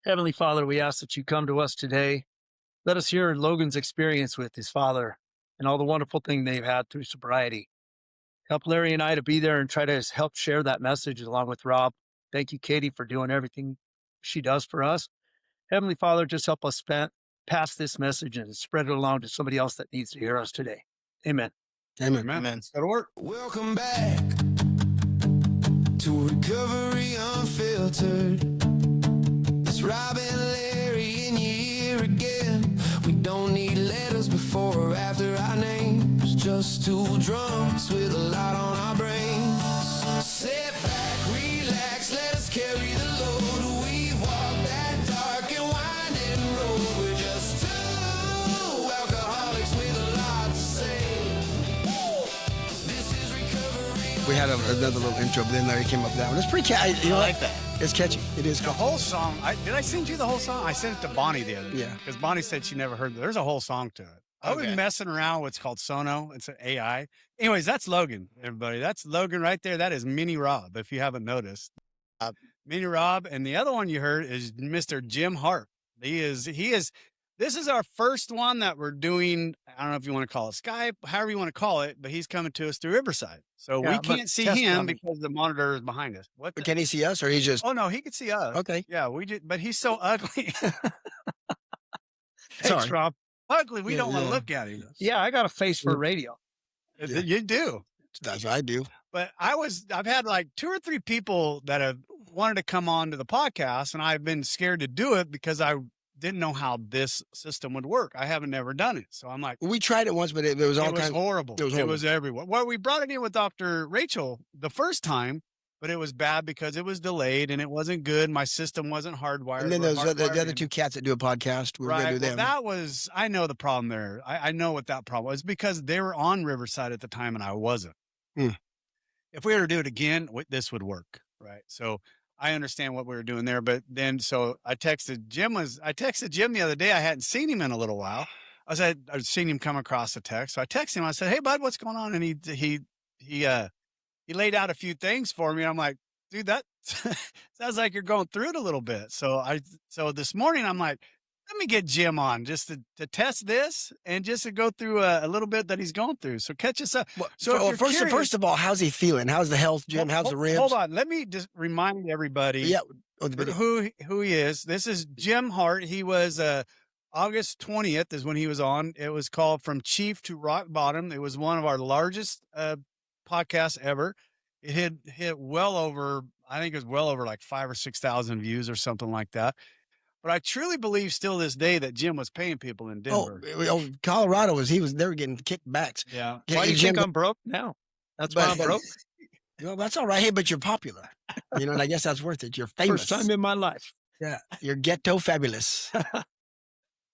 Heavenly Father, we ask that you come to us today. Let us hear Logan's experience with his father and all the wonderful thing they've had through sobriety. Help Larry and I to be there and try to help share that message along with Rob. Thank you, Katie, for doing everything she does for us. Heavenly Father, just help us pass this message and spread it along to somebody else that needs to hear us today. Amen. Amen. Amen. That'll work. Welcome back to Recovery Unfiltered. It's Rob and Larry in your ear again. We don't need letters before or after our names. Just two drunks with a lot on our brains. Sit back, relax, let us carry the load. We've walked that dark and winding road. We're just two alcoholics with a lot to say. This is Recovery. We had another little intro, but then Larry came up with that one. It's pretty catchy. You know, I like that. It's catchy. It is The catchy. whole song. Did I send you the whole song? I sent it to Bonnie the other day. Yeah. Because Bonnie said she never heard it. There's a whole song to it. I've Okay. been messing around with what's called Sono. It's an AI. Anyways, that's Logan, everybody. That's Logan right there. That is Mini Rob, if you haven't noticed. Mini Rob. And the other one you heard is Mr. Jim Hart. This is our first one that we're doing. I don't know if you want to call it Skype, however you want to call it, but he's coming to us through Riverside. So Yeah, we but can't see test him dummy. because the monitor is behind us. But can he see us, or he just Oh no, he could see us. okay? Yeah, but he's so ugly. Thanks, Sorry. Rob. Ugly. We Yeah, don't want to yeah. look at him. Yeah, I got a face for radio. Yeah. You do. That's what I do. But I've had like 2 or 3 people that have wanted to come on to the podcast, and I've been scared to do it because I didn't know how this system would work. I haven't never done it. So I'm like, We tried it once, but it was all it was kind. horrible. it was It horrible. was everywhere. Well, we brought it in with Dr. Rachel the first time, but it was bad because it was delayed and it wasn't good. My system wasn't hardwired. And then We're there's the hardwired other in. two cats that do a podcast. We were Right. gonna do Well, them. that was, I know the problem there. I know what that problem was because they were on Riverside at the time and I wasn't. Hmm. If we were to do it again, this would work. Right. So I understand what we were doing there. But then, so I texted Jim the other day. I hadn't seen him in a little while. I'd seen him come across the text. So I texted him. I said, "Hey bud, what's going on?" And he laid out a few things for me. I'm like, dude, that sounds like you're going through it a little bit. So this morning I'm like, let me get Jim on just to test this and just to go through a little bit that he's going through. So catch us up. Well, So if you're first curious- of all, how's he feeling? How's the health, Jim? How's the ribs? Hold on. Let me just remind everybody Yeah. Oh, but- who he is. This is Jim Hart. He was August 20th is when he was on. It was called From Chief to Rock Bottom. It was one of our largest podcasts ever. It hit well over, I think it was well over like 5,000 or 6,000 views or something like that. But I truly believe still this day that Jim was paying people in Denver. Colorado they were getting kickbacks. Yeah. Yeah, Why do you Jim, think I'm broke now? That's why I'm but- broke. Well, that's all right. Hey, but you're popular. And I guess that's worth it. You're famous. First time in my life. Yeah. You're ghetto fabulous.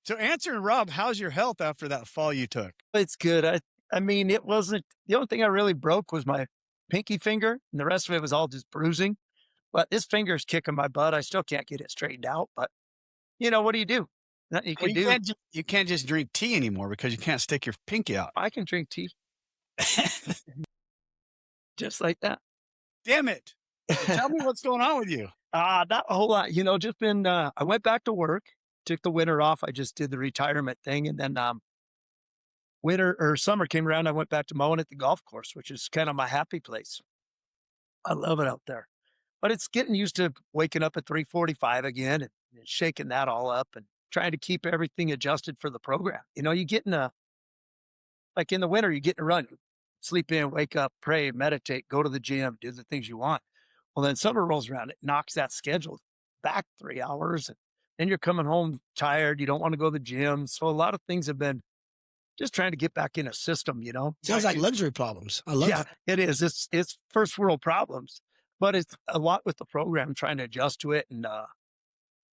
So answering Rob, how's your health after that fall you took? It's good. I mean, it wasn't, the only thing I really broke was my pinky finger, and the rest of it was all just bruising. But this finger's kicking my butt. I still can't get it straightened out. But, what do you do? Nothing you can do. You can't just drink tea anymore because you can't stick your pinky out. I can drink tea. Just like that. Damn it. Tell me what's going on with you. Not a whole lot. Just been, I went back to work, took the winter off. I just did the retirement thing. And then summer came around. I went back to mowing at the golf course, which is kind of my happy place. I love it out there. But it's getting used to waking up at 3:45 again and shaking that all up and trying to keep everything adjusted for the program. You get like in the winter, you get in a run, sleep in, wake up, pray, meditate, go to the gym, do the things you want. Well, then summer rolls around, it knocks that schedule back 3 hours. And then you're coming home tired. You don't want to go to the gym. So a lot of things have been just trying to get back in a system, Sounds like luxury problems. I love Yeah, it. it is. It's first world problems, but it's a lot with the program, trying to adjust to it and,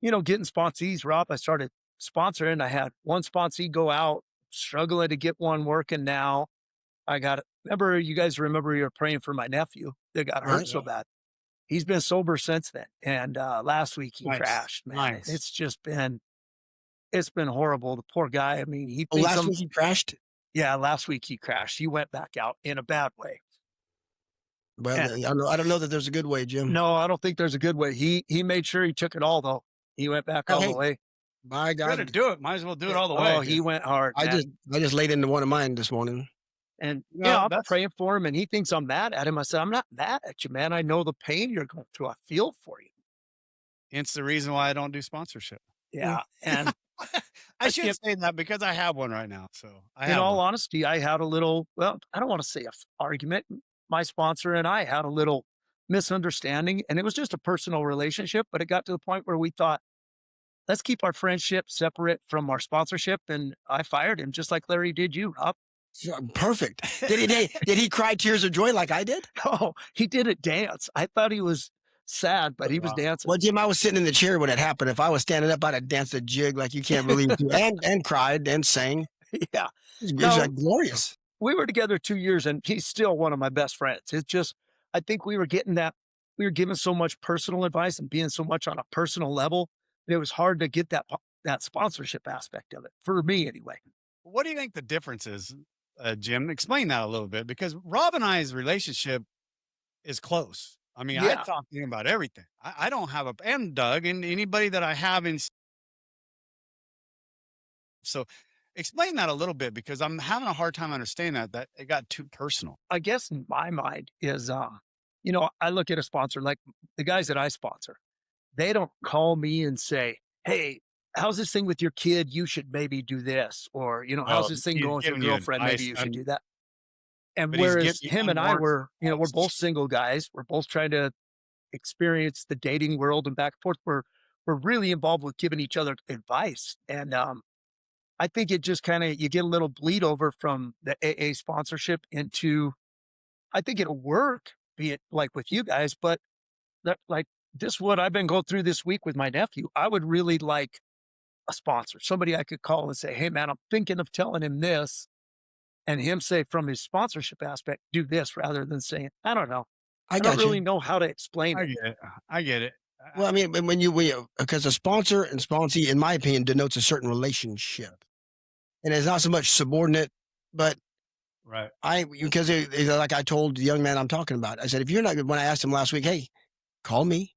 getting sponsees. Rob, I started sponsoring. I had one sponsee go out, struggling to get one working now. You guys remember you were praying for my nephew that got hurt Right. so bad. He's been sober since then. And last week he Nice. crashed, man. Nice. It's been horrible. The poor guy. I mean, he thinks Last week he crashed. yeah, last week he crashed. He went back out in a bad way. Well, Yeah. I don't know that there's a good way, Jim. No, I don't think there's a good way. He made sure he took it all though. He went back Oh, all the hey, way. my Gotta God. do it. Might as well do it all the Oh, way. he went hard, I man. just laid into one of mine this morning. And, No, I'm that's praying for him, and he thinks I'm mad at him. I said, "I'm not mad at you, man. I know the pain you're going through. I feel for you." hence the reason why I don't do sponsorship. Yeah, and I I should say that because I have one right now. So I in have all one. honesty, I had a little, well, I don't wanna say argument. My sponsor and I had a little misunderstanding, and it was just a personal relationship, but it got to the point where we thought, "Let's keep our friendship separate from our sponsorship," and I fired him just like Larry did you, Rob. Perfect. Did he cry tears of joy like I did? Oh, he did a dance. I thought he was sad, but he was Wow. dancing. Well, Jim, I was sitting in the chair when it happened. If I was standing up, I'd have danced a jig like you can't believe, and cried and sang. Yeah. It was No, like glorious. we were together 2 years, and he's still one of my best friends. It's just, I think we were given so much personal advice and being so much on a personal level, that it was hard to get that sponsorship aspect of it, for me anyway. What do you think the difference is, Jim? Explain that a little bit because Rob and I's relationship is close. I mean, I Yeah. talk to him about everything. I don't have and Doug and anybody that I have in. So explain that a little bit because I'm having a hard time understanding that it got too personal. I guess in my mind is, I look at a sponsor like the guys that I sponsor. They don't call me and say, "Hey, how's this thing with your kid? You should maybe do this," or, "How's Well, this thing he's going with your giving you girlfriend? Maybe advice you should and do that." And but he's giving whereas you him and I unwarranted we're advice. both single guys. We're both trying to experience the dating world and back and forth. We're really involved with giving each other advice. And I think it just kind of, you get a little bleed over from the AA sponsorship into, I think it'll work, be it like with you guys, but like this, what I've been going through this week with my nephew, I would really like a sponsor, somebody I could call and say, "Hey man, I'm thinking of telling him this," and him say from his sponsorship aspect, "Do this," rather than saying, "I don't know. I I don't got you. really know how to explain I it." get it. I get it. Well, I mean, because a sponsor and sponsee, in my opinion, denotes a certain relationship, and it's not so much subordinate, but Right. because like I told the young man I'm talking about, I said, if you're not, when I asked him last week, hey, call me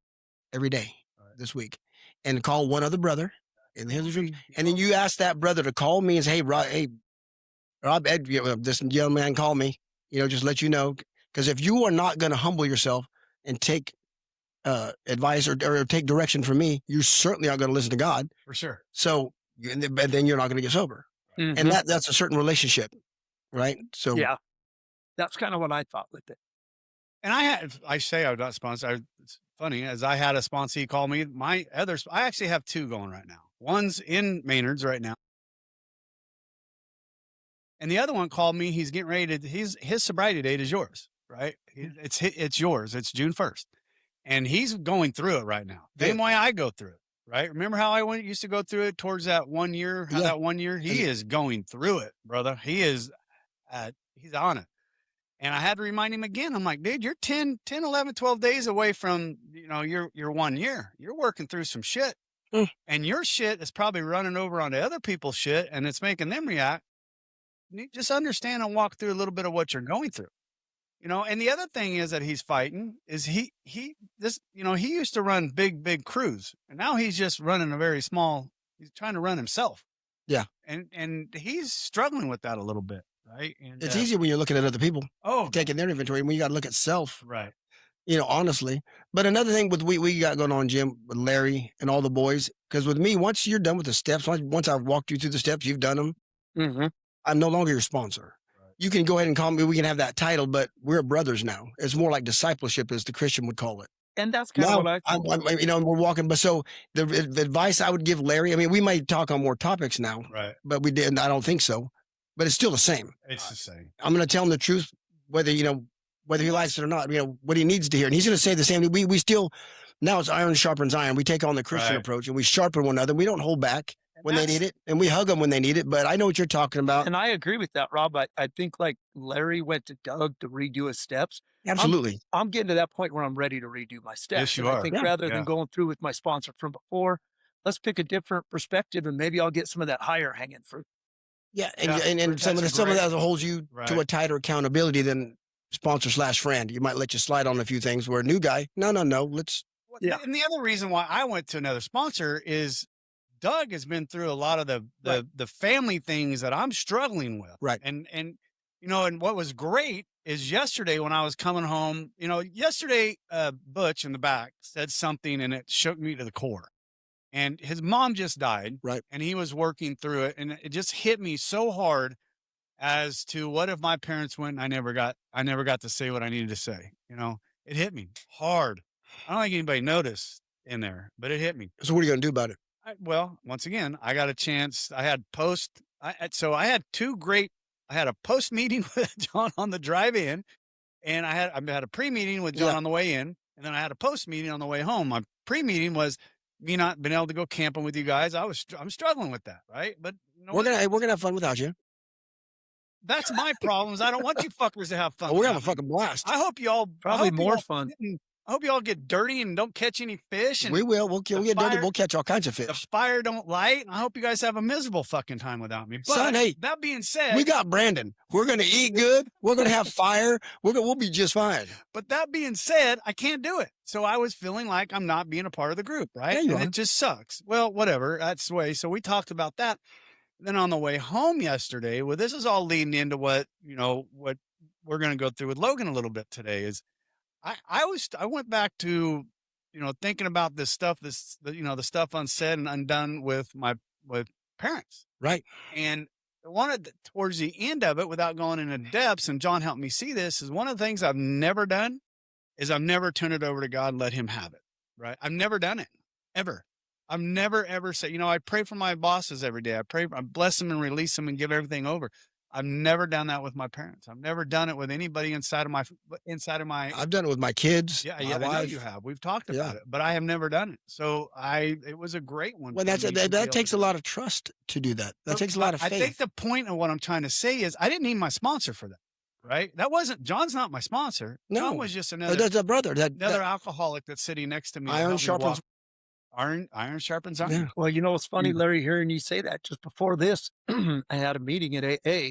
every day Right. this week, and call one other brother, and then you ask that brother to call me and say, hey, Rob, Ed, this young man called me, just let you know, because if you are not going to humble yourself and take advice or take direction from me, you certainly aren't going to listen to God. For sure. So, and then you're not going to get sober, and Mhm. that's a certain relationship, right? So, Yeah, that's kind of what I thought with it. And I say I'm not sponsored. It's funny as I had a sponsee call me. I actually have two going right now. One's in Maynard's right now. And the other one called me. He's getting ready to, his sobriety date is yours, right? It's yours. It's June 1st. And he's going through it right now. Same way I go through it, right? Remember how used to go through it towards that 1 year, Yeah. that 1 year? He is going through it, brother. He is, he's on it. And I had to remind him again. I'm like, dude, you're 10, 11, 12 days away from, your 1 year. You're working through some shit. Mm. And your shit is probably running over onto other people's shit and it's making them react. You just understand and walk through a little bit of what you're going through. And the other thing is that he's fighting is he used to run big crews and now he's just running he's trying to run himself. Yeah. And he's struggling with that a little bit. Right. And it's easier when you're looking at other people, Oh, taking their inventory, when you got to look at self, right. Honestly. But another thing with we got going on, Jim, with Larry and all the boys, because with me, once you're done with the steps, once I've walked you through the steps, you've done them, Mhm. I'm no longer your sponsor. Right. You can go ahead and call me. We can have that title, but we're brothers now. It's more like discipleship, as the Christian would call it. And that's kind Now, of what I thought. we're walking. But so the advice I would give Larry, I mean, we might talk on more topics now, Right. but we didn't. I don't think so. But it's still the same. It's the same. I'm going to tell him the truth, whether he likes it or not. What he needs to hear, and he's going to say the same. We still, now it's iron sharpens iron. We take on the Christian Right. approach, and we sharpen one another. We don't hold back when they that's- need it, and we hug them when they need it. But I know what you're talking about. And I agree with that, Rob. I think like Larry went to Doug to redo his steps. Absolutely. I'm getting to that point where I'm ready to redo my steps. Yes, you And are. I think Yeah. rather Yeah. than going through with my sponsor from before, let's pick a different perspective and maybe I'll get some of that higher hanging fruit. Yeah, Yeah, and some of that's that great. holds you to Right. a tighter accountability than sponsor/friend. You might let you slide on a few things. Where a new guy, no, let's Yeah. And the other reason why I went to another sponsor is Doug has been through a lot of the family things that I'm struggling with. Right. And and what was great is yesterday when I was coming home, yesterday Butch in the back said something and it shook me to the core. And his mom just died. Right. And he was working through it. And it just hit me so hard as to what if my parents went and I never got to say what I needed to say. It hit me hard. I don't think anybody noticed in there, but it hit me. So what are you going to do about it? Well, once again, I got a chance. I had a post meeting with John on the drive in, and I had a pre meeting with John on the way in, and then I had a post meeting on the way home. My pre meeting was me not being able to go camping with you guys. I'm struggling with that, right? But we're gonna have fun without you. That's my problems. I don't want you fuckers to have fun. Oh, we're having a fucking blast. I hope y'all Probably more fun. I hope y'all get dirty and don't catch any fish. And we will. We'll get dirty. We'll catch all kinds of the fish. fire don't light. I hope you guys have a miserable fucking time without me. But Son, hey, that being said, we got Brandon. We're gonna eat good. We're gonna have fire. We'll be just fine. But that being said, I can't do it. So I was feeling like I'm not being a part of the group, right? Yeah, you And are. it just sucks. Well, whatever. That's the way. So we talked about that. Then on the way home yesterday, well, this is all leading into what we're going to go through with Logan a little bit today is I went back to, thinking about this stuff, the stuff unsaid and undone with parents. Right. And towards the end of it, without going into depths, and John helped me see this, is one of the things I've never done is I've never turned it over to God and let him have it. Right. I've never done it ever. I've never, ever said, I pray for my bosses every day. I bless them and release them and give everything over. I've never done that with my parents. I've never done it with anybody inside of my. I've done it with my kids. Yeah, my I know wife. you have. We've talked about it, but I have never done it. So it was a great one. Well, that takes a lot of trust to do that. That takes a lot of faith. I think the point of what I'm trying to say is I didn't need my sponsor for that. Right? That wasn't John's not my sponsor. No, John was just another. That's a brother. Another alcoholic that's sitting next to me. Iron sharpens iron sharpens iron. Yeah. Well, it's funny, Larry, hearing you say that. Just before this, I had a meeting at AA,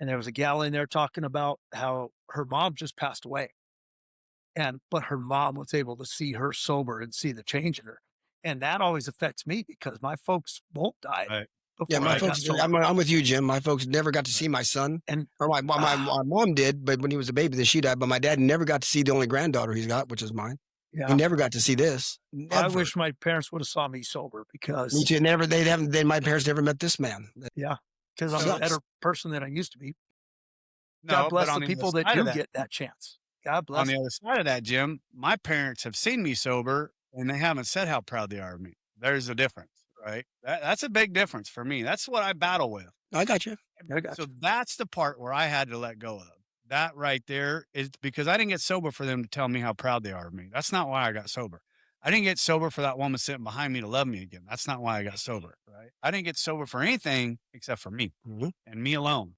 and there was a gal in there talking about how her mom just passed away. But her mom was able to see her sober and see the change in her. And that always affects me because my folks both died. Right. Yeah, my folks. I'm with you, Jim. My folks never got to see my son, or my mom did, but when he was a baby, then she died. But my dad never got to see the only granddaughter he's got, which is mine. Yeah. He never got to see this. Never. I wish my parents would have saw me sober because Me too. Never. They haven't. My parents never met this man. yeah, because I'm a better person than I used to be. No, God bless but the on people other that side do of get that chance. God bless On the them. other side of that, Jim, my parents have seen me sober and they haven't said how proud they are of me. There's a difference, right? That's a big difference for me. That's what I battle with. I got you. So that's the part where I had to let go of. That right there is because I didn't get sober for them to tell me how proud they are of me. That's not why I got sober. I didn't get sober for that woman sitting behind me to love me again. That's not why I got sober, right? I didn't get sober for anything except for me and me alone,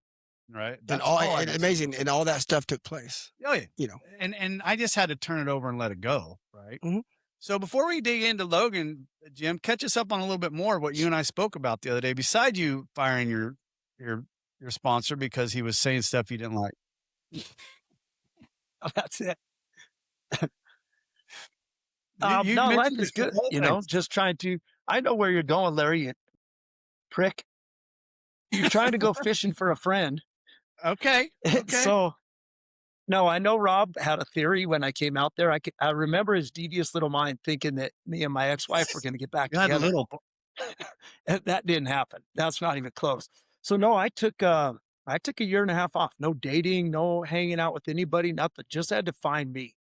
right? And amazing, and all that stuff took place. Oh yeah, and I just had to turn it over and let it go, right? Mm-hmm. So before we dig into Logan, Jim, catch us up on a little bit more of what you and I spoke about the other day. Besides you firing your sponsor because he was saying stuff you didn't like. That's it. You no, life mentioned is it good. the whole thing. Just trying to. I know where you're going, Larry. You prick. You're trying to go fishing for a friend. Okay. So, no, I know Rob had a theory when I came out there. I remember his devious little mind thinking that me and my ex-wife were going to get back together. That didn't happen. That's not even close. So no, I took a year and a half off. No dating, no hanging out with anybody, nothing. Just had to find me,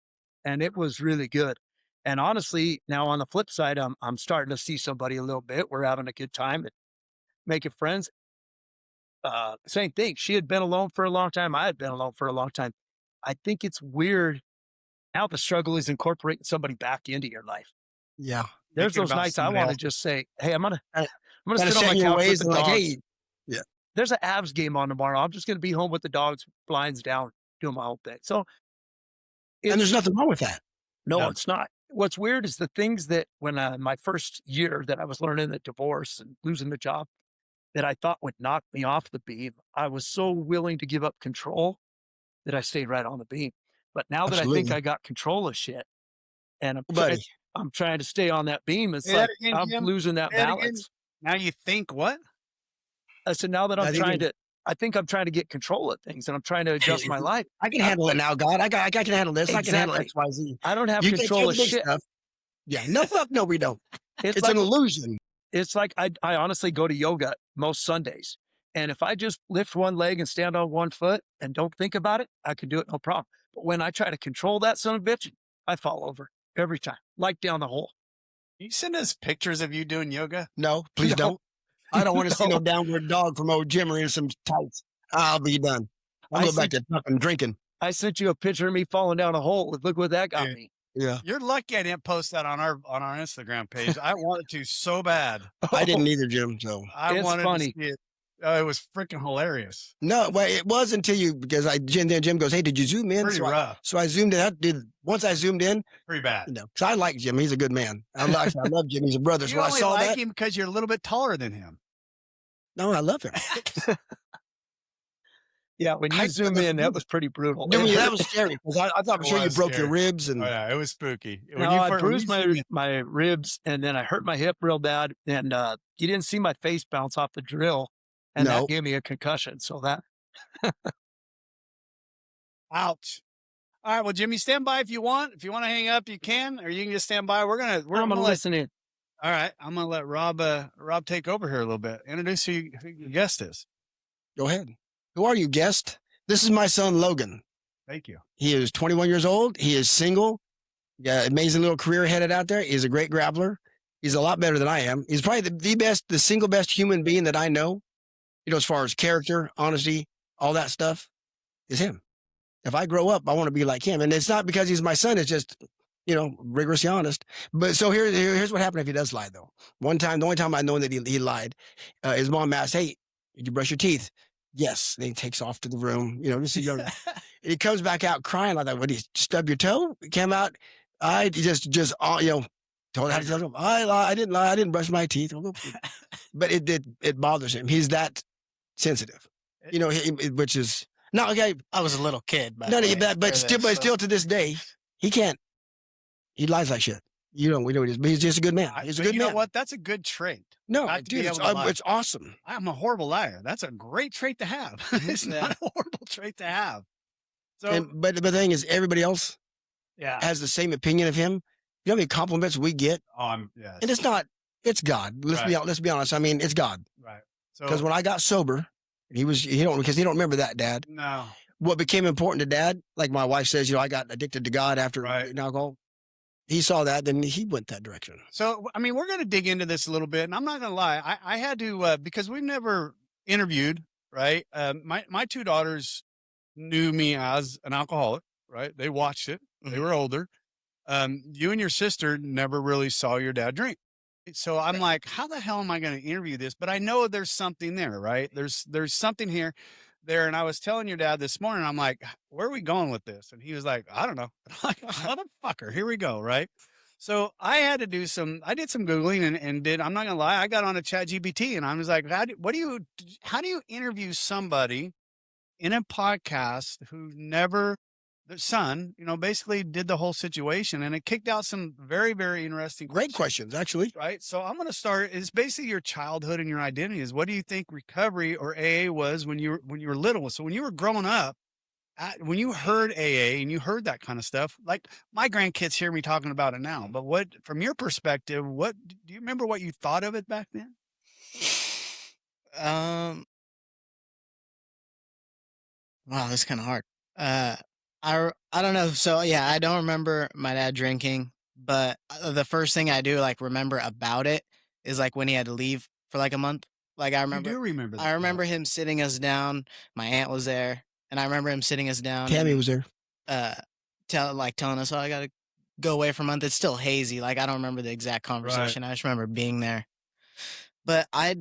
and it was really good. And honestly, now on the flip side, I'm starting to see somebody a little bit. We're having a good time and making friends. Same thing. She had been alone for a long time. I had been alone for a long time. I think it's weird how the struggle is incorporating somebody back into your life. Yeah. There's those nights I want to just say, "Hey, I'm gonna sit on my couch with the dogs." Hey, yeah. There's an Avs game on tomorrow. I'm just gonna be home with the dogs, blinds down, doing my whole thing. So, and there's nothing wrong with that. No, it's not. What's weird is the things that when my first year that I was learning the divorce and losing the job that I thought would knock me off the beam, I was so willing to give up control that I stayed right on the beam. But now that I think I got control of shit, and I'm trying to stay on that beam. It's Say that like again, I'm Jim. losing that Say it again. balance. Now you think what? I said, now that I I'm think trying to, I think I'm trying to get control of things and I'm trying to adjust my life. I can handle it now, God. I can handle this. I can handle Exactly. X, Y, Z. I don't have You take care control of of the big shit. stuff. Yeah. No, fuck, no, we don't. It's It's like an illusion. it's like I honestly go to yoga most Sundays. And if I just lift one leg and stand on one foot and don't think about it, I can do it no problem. But when I try to control that son of a bitch, I fall over every time, like down the hole. You send us pictures of you doing yoga? No, please No. don't. I don't want to see No. no downward dog from old Jimmer in some tights. I'll be done. I'll I go back to fucking drinking. I sent you a picture of me falling down a hole. Look what that got Yeah. me. Yeah. You're lucky I didn't post that on our Instagram page. I wanted to so bad. I didn't either, Jim. So I It's wanted funny. to see it. It was freaking hilarious. no, well, it was until you because Jim goes, hey, did you zoom in? Pretty rough. So I zoomed in. Once I zoomed in, Pretty bad. no, because I like Jim. He's a good man. I love Jim. He's a brother. So You when I only saw like that, him because you're a little bit taller than him. no, I love him. Yeah, when you zoom in, that was pretty brutal. I mean, that was scary because I thought for It sure you was broke your scary. ribs and Oh yeah, it was spooky. No, I bruised when you- my ribs and then I hurt my hip real bad. And you didn't see my face bounce off the drill. And No. that gave me a concussion. So that Ouch. All right, well, Jimmy, stand by if you want. If you want to hang up, you can, or you can just stand by. We're I'm gonna gonna let, listen in. all right. I'm gonna let Rob take over here a little bit. Introduce who your guest is. go ahead. Who are you, guest? This is my son, Logan. Thank you. He is 21 years old. He is single. Yeah, amazing little career headed out there. He's a great grappler. He's a lot better than I am. He's probably the single best human being that I know. You know, as far as character, honesty, all that stuff, is him. If I grow up, I want to be like him. And it's not because he's my son. It's just, you know, rigorously honest. But so here's what happened if he does lie, though. One time, the only time I know that he lied, his mom asked, hey, did you brush your teeth? Yes. And he takes off to the room. You know, this is young. And he comes back out crying like that. What, did he stub your toe? He came out. He just you know, told how to tell him, I didn't lie. I didn't brush my teeth. But it bothers him. He's that sensitive, you know, which is not okay. I was a little kid, by None the of way, that, but for still, this, still to this day, he can't. He lies like shit. You know, we know it is, but he's just a good man. He's a But good you man. know what? That's a good trait. No, Not to be dude, able to lie. it's awesome. I'm a horrible liar. That's a great trait to have. It's not a horrible trait to have. So But the thing is, everybody else yeah. has the same opinion of him. You know how many compliments we get, Yes. and it's not. It's God. Let's be honest. I mean, it's God. Right. So Because when I got sober, he don't remember that, Dad. no. What became important to Dad, like my wife says, you know, I got addicted to God after Right. alcohol. He saw that, then he went that direction. So I mean, we're going to dig into this a little bit, and I'm not going to lie. I had to because we've never interviewed, right? My two daughters knew me as an alcoholic, right? They watched it. They were older. You and your sister never really saw your dad drink. So I'm like, how the hell am I going to interview this? But I know there's something there, right? There's something there. And I was telling your dad this morning, I'm like, where are we going with this? And he was like, I don't know. I'm like, motherfucker, here we go. Right. So I had to do I did some Googling and I'm not going to lie. I got on a ChatGPT and I was like, how do you interview somebody in a podcast who never, their son, you know, basically did the whole situation, and it kicked out some very, very interesting Great questions, actually. right? So I'm going to start. It's basically your childhood and your identity. Is what do you think recovery or AA was when you were little? So when you were growing up, when you heard AA and you heard that kind of stuff, like my grandkids hear me talking about it now. But what, from your perspective, what do you remember? What you thought of it back then? Wow, that's kind of hard. I don't know. So yeah, I don't remember my dad drinking, but the first thing I do like remember about it is like when he had to leave for like a month. Like I remember, You do remember that? I remember him sitting us down. My aunt was there, and I remember him sitting us down. Tammy and, was there. telling us, "Oh, I gotta go away for a month." It's still hazy. Like I don't remember the exact conversation. I just remember being there. But I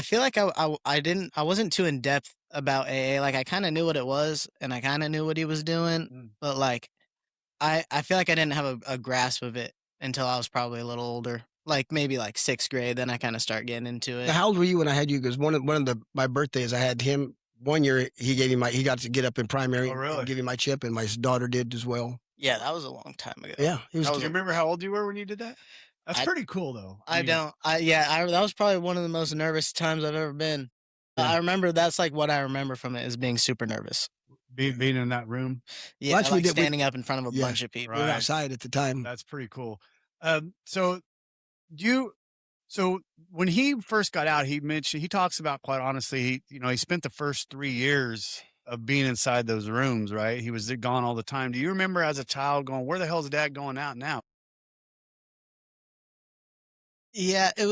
feel like I wasn't too in depth about AA. Like I kind of knew what it was, and I kind of knew what he was doing, but like I feel like I didn't have a grasp of it until I was probably a little older. Like maybe like 6th grade, then I kind of start getting into it. Now, how old were you when I had you? Because one of my birthdays, I had him. One year, he got to get up in primary. Oh, really? And give you my chip, and my daughter did as well. Yeah, that was a long time ago. Yeah, he was. That Do was you a- remember how old you were when you did that? That's I- pretty cool, though. I mean, don't. That was probably one of the most nervous times I've ever been. Yeah. I remember that's like what I remember from it is being super nervous. being in that room. Yeah, actually, like we- standing up in front of a Yeah. bunch of people. We were Right. outside at the time. That's pretty cool. So so when he first got out, he talks about, quite honestly, he spent the first 3 years of being inside those rooms, right? He was gone all the time. Do you remember as a child going, where the hell's dad going out now? Yeah, it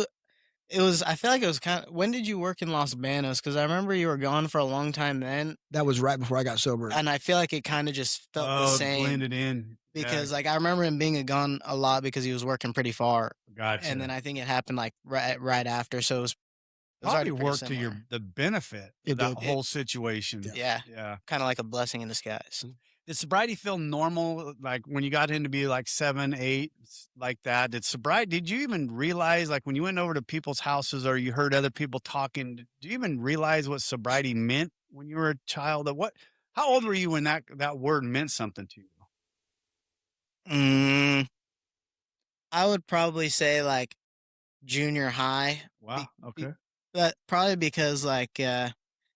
was. I feel like it was kind of. When did you work in Los Banos? Because I remember you were gone for a long time then, That was right before I got sober. and I feel like it kind of just felt the same. Blended in. Because like I remember him being gone a lot because he was working pretty far, Gotcha. and then I think it happened like right after. So it was probably already pretty worked to similar. the benefit It of that did. whole situation. Yeah, Yeah. kind of like a blessing in disguise. Did sobriety feel normal? Like when you got into be like 7, 8, like that? Did you even realize, like when you went over to people's houses or you heard other people talking, did you even realize what sobriety meant when you were a child? How old were you when that word meant something to you? I would probably say like junior high. Wow. Okay. But probably because like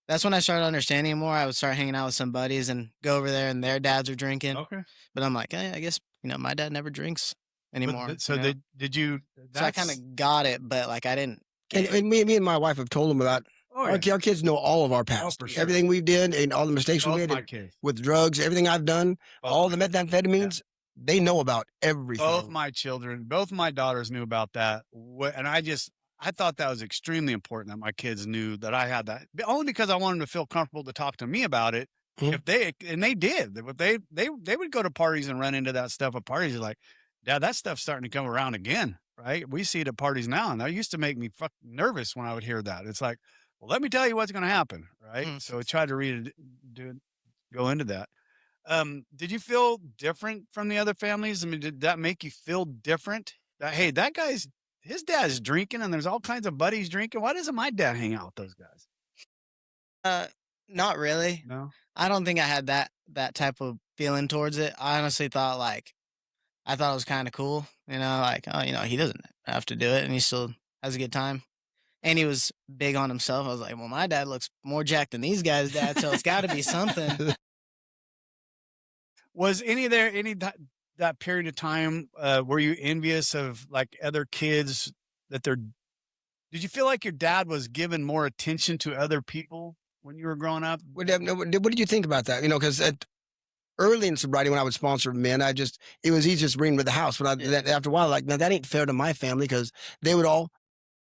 that's when I started understanding more. I would start hanging out with some buddies and go over there, and their dads are drinking. Okay. But I'm like, I guess my dad never drinks anymore. So you know? did you? So I kind of got it, but like I didn't. And me and my wife have told him about Oh, our, yeah. our kids know all of our past, for sure. everything we've did, and all the mistakes we Both made my and kids. with drugs, everything I've done, Both all the my- methamphetamines. They know about everything. Both my children, both my daughters knew about that. And I thought that was extremely important that my kids knew that I had that, only because I wanted them to feel comfortable to talk to me about it. Mhm. And they did, if they would go to parties and run into that stuff at parties. Like, Dad, that stuff's starting to come around again. Right. We see it at parties now. And that used to make me fucking nervous when I would hear that. It's like, well, let me tell you what's going to happen. Right. Mm. So I tried to go into that. Did you feel different from the other families? I mean, did that make you feel different? That, hey, his dad's drinking and there's all kinds of buddies drinking. Why doesn't my dad hang out with those guys? Not really. No. I don't think I had that type of feeling towards it. I honestly thought I thought it was kind of cool, like, oh, he doesn't have to do it and he still has a good time. And he was big on himself. I was like, well, my dad looks more jacked than these guys' dad, so it's got to be something. Was that period of time, were you envious of like other kids did you feel like your dad was giving more attention to other people when you were growing up? What did you think about that? Because early in sobriety, when I would sponsor men, it was easy just bring them to the house. After a while, like, now that ain't fair to my family because they would all,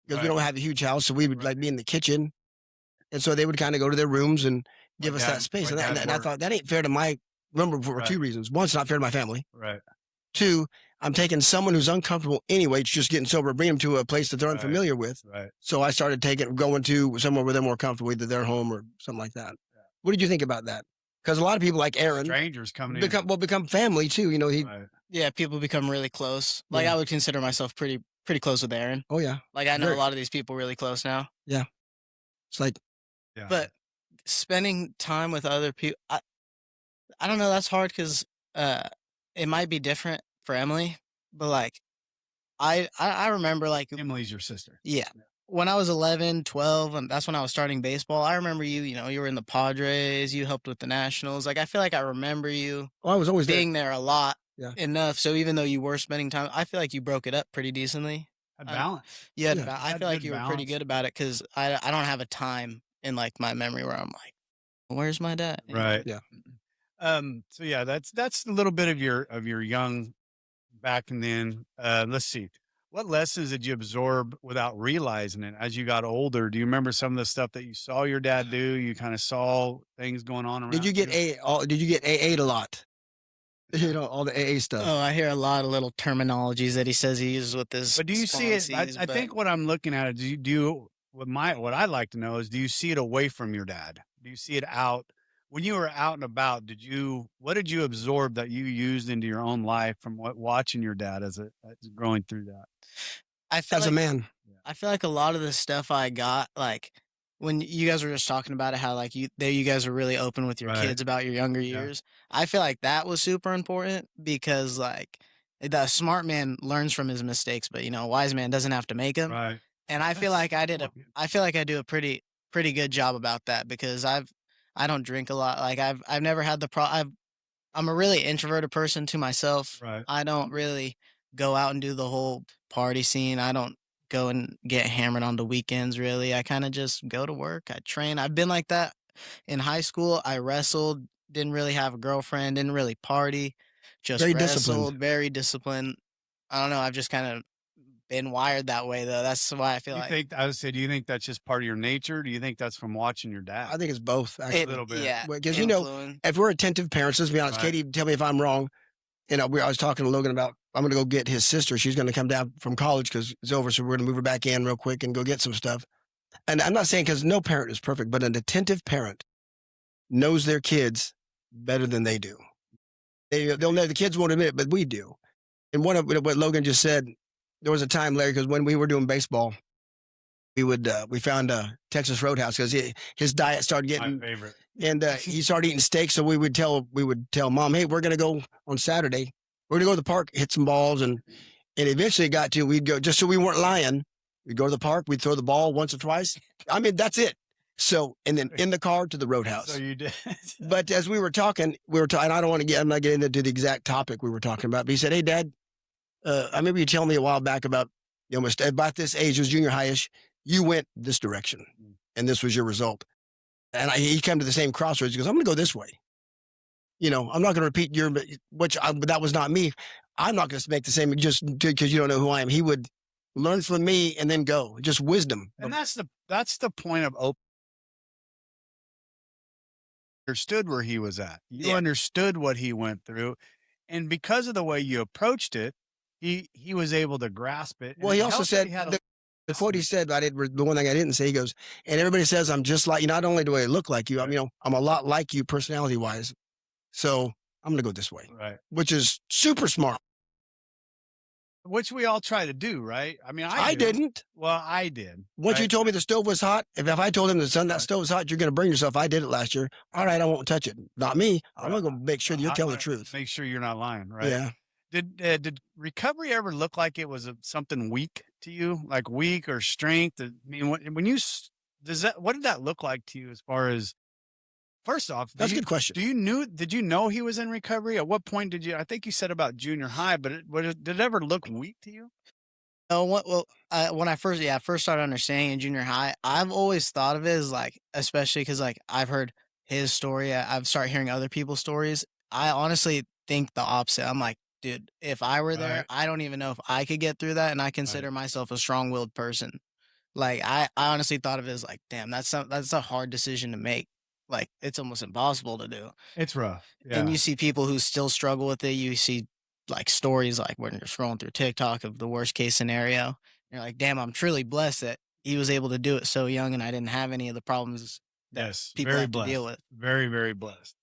because we Right. don't have a huge house, so we would like be in the kitchen, and so they would kind of go to their rooms and give us that space. And I thought that ain't fair to my. Remember, for Right. 2 reasons. One, it's not fair to my family. Right. 2, I'm taking someone who's uncomfortable anyway, just getting sober, bring them to a place that they're Right. unfamiliar with. Right. So I started going to somewhere where they're more comfortable, either their home or something like that. Yeah. What did you think about that? Because a lot of people like Aaron Strangers coming become family too. He. Right. Yeah, people become really close. Like Yeah. I would consider myself pretty close with Aaron. Oh yeah. Like I know Very- a lot of these people really close now. It's like Yeah. But spending time with other people, I don't know. That's hard because it might be different for Emily, but like I remember like Emily's your sister. yeah. When I was 11, 12, and that's when I was starting baseball. I remember you were in the Padres, you helped with the Nationals. Like I feel like I remember you I was always being there a lot Yeah. enough. So even though you were spending time, I feel like you broke it up pretty decently. A balance. Yeah, Yeah. I Had feel like good you were pretty balance. good about it because I don't have a time in like my memory where I'm like, where's my dad? Right. Yeah. So yeah, that's a little bit of your young back and then. Let's see. What lessons did you absorb without realizing it as you got older? Do you remember some of the stuff that you saw your dad do? You kind of saw things going on around. Did you get Did you get AA'd a lot? All the AA stuff. Oh, I hear a lot of little terminologies that he says he uses with his. But do you see it? I sponsees, think what I'm looking at is what I'd like to know is, do you see it away from your dad? Do you see it out when you were out and about? What did you absorb that you used into your own life from watching your dad as growing through that? I feel As a like, man. I feel like a lot of the stuff I got, like when you guys were just talking about it, how like you guys were really open with your Right. kids about your younger Yeah. years. I feel like that was super important because like the smart man learns from his mistakes, but a wise man doesn't have to make them. Right. And I feel That's like I feel like I do a pretty good job about that because I don't drink a lot. Like I've never had I'm a really introverted person to myself. right. I don't really go out and do the whole party scene. I don't go and get hammered on the weekends really. I kind of just go to work. I train. I've been like that in high school. I wrestled, didn't really have a girlfriend, didn't really party, just Very wrestled, disciplined. very disciplined. I don't know. I've just kind of been wired that way though. That's why I feel You like think I would say, do you think that's just part of your nature? Do you think that's from watching your dad? I think it's both, actually. little bit. Yeah, Because, influence. if we're attentive parents, let's be honest, Right. Katie, tell me if I'm wrong. I was talking to Logan about, I'm going to go get his sister. She's going to come down from college because it's over. So we're going to move her back in real quick and go get some stuff. And I'm not saying because no parent is perfect, but an attentive parent knows their kids better than they do. They'll know, the kids won't admit it, but we do. And one of what Logan just said, there was a time, Larry, because when we were doing baseball, we found a Texas Roadhouse because his diet started My getting, favorite. and he started eating steak. So we would tell mom, hey, we're going to go on Saturday. We're going to go to the park, hit some balls. And eventually it got to, we'd go, just so we weren't lying, we'd go to the park, we'd throw the ball once or twice. I mean, that's it. So, and then in the car to the Roadhouse. So you did. But as we were talking, and I don't want to I'm not getting into the exact topic we were talking about, but he said, hey, Dad, I remember you telling me a while back about, about this age, it was junior high-ish, you went this direction and this was your result. And he came to the same crossroads. He goes, I'm going to go this way. I'm not going to repeat but that was not me. I'm not going to make the same just because you don't know who I am. He would learn from me and then go, just wisdom. And that's the point of open. Understood where he was at. You Yeah. understood what he went through. And because of the way you approached it, he was able to grasp it. Well, And he it also helped that said, he had the quote he said, the one thing I didn't say, he goes, and everybody says, I'm just like you. Not only do I look like you, I'm a lot like you personality wise. So I'm going to go this way, right. which is super smart. Which we all try to do, right? I mean, I do. didn't. Well, I did. Once right? you told me the stove was hot, if I told him, son, that Right. stove was hot, you're going to burn yourself. I did it last year. All right, I won't touch it. Not me. I'm Right. going to make sure that you I tell the wanna truth. Make sure you're not lying, right? Yeah. Did recovery ever look like it was something weak to you, like weak or strength? I mean, when you what did that look like to you as far as? First off, That's a good question. Did you know he was in recovery? At what point did you? I think you said about junior high, but did it ever look weak to you? Oh, when I first started understanding in junior high, I've always thought of it as like, especially because like I've heard his story, I've started hearing other people's stories. I honestly think the opposite. I'm like, dude, if I were there, Right. I don't even know if I could get through that, and I consider myself a strong-willed person. Like I honestly thought of it as like, damn, that's a hard decision to make. Like it's almost impossible to do. It's rough. Yeah. And you see people who still struggle with it. You see like stories like when you're scrolling through TikTok of the worst case scenario. You're like, damn, I'm truly blessed that he was able to do it so young and I didn't have any of the problems that Yes, people very have blessed. to deal with. Very, very blessed.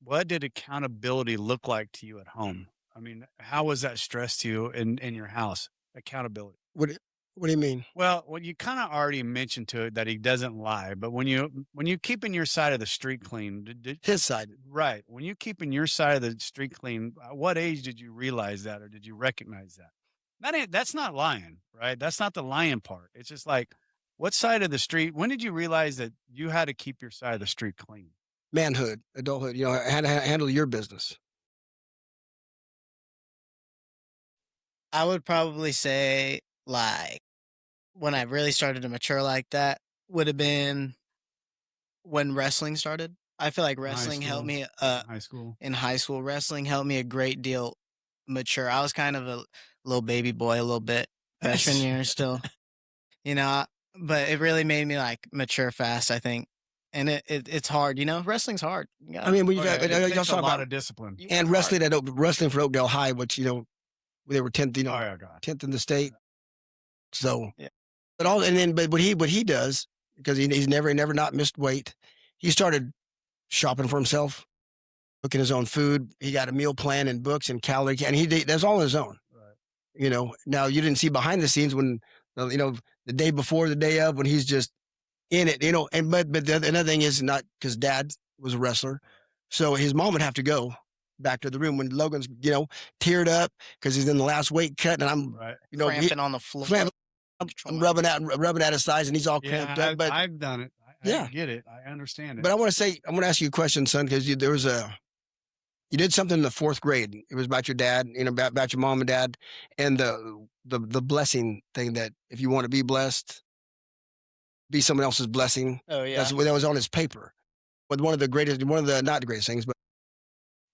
What did accountability look like to you at home? I mean, how was that stress to you in your house? Accountability. What do you mean? Well, you kind of already mentioned to it that he doesn't lie, but when you keeping your side of the street clean, His side. right? When you keeping your side of the street clean, at what age did you realize that, or did you recognize that? That's not lying, right? That's not the lying part. It's just like, what side of the street? When did you realize that you had to keep your side of the street clean? Manhood, adulthood, how to handle your business. I would probably say like when I really started to mature like that would have been when wrestling started. I feel like wrestling helped me High school. in high school. Wrestling helped me a great deal mature. I was kind of a little baby boy a little bit freshman year still, but it really made me like mature fast, I think. And it's hard, wrestling's hard. I mean, Oh, yeah, it y'all takes a talk lot about of discipline. and wrestling wrestling for Oakdale High, which they were 10th, Oh yeah, God. 10th in the state. So, Yeah. but what he does, because he's never not missed weight. He started shopping for himself, cooking his own food. He got a meal plan and books and calorie, and that's all on his own. Right. Now you didn't see behind the scenes when You know, the day before, the day of, when he's just in it, you know. And but another thing is not because Dad was a wrestler, so his mom would have to go back to the room when Logan's, you know, teared up because he's in the last weight cut, and I'm, Right. you know, Cramping on the floor. I'm rubbing at his sides, and he's all cramped up. But I've done it. I get it. I understand it. but I want to ask you a question, son, because you did something in the 4th grade. It was about your dad, you know, about your mom and dad, and the blessing thing, that if you want to be blessed, be someone else's blessing. Oh yeah. That was on his paper. But one of the not the greatest things, but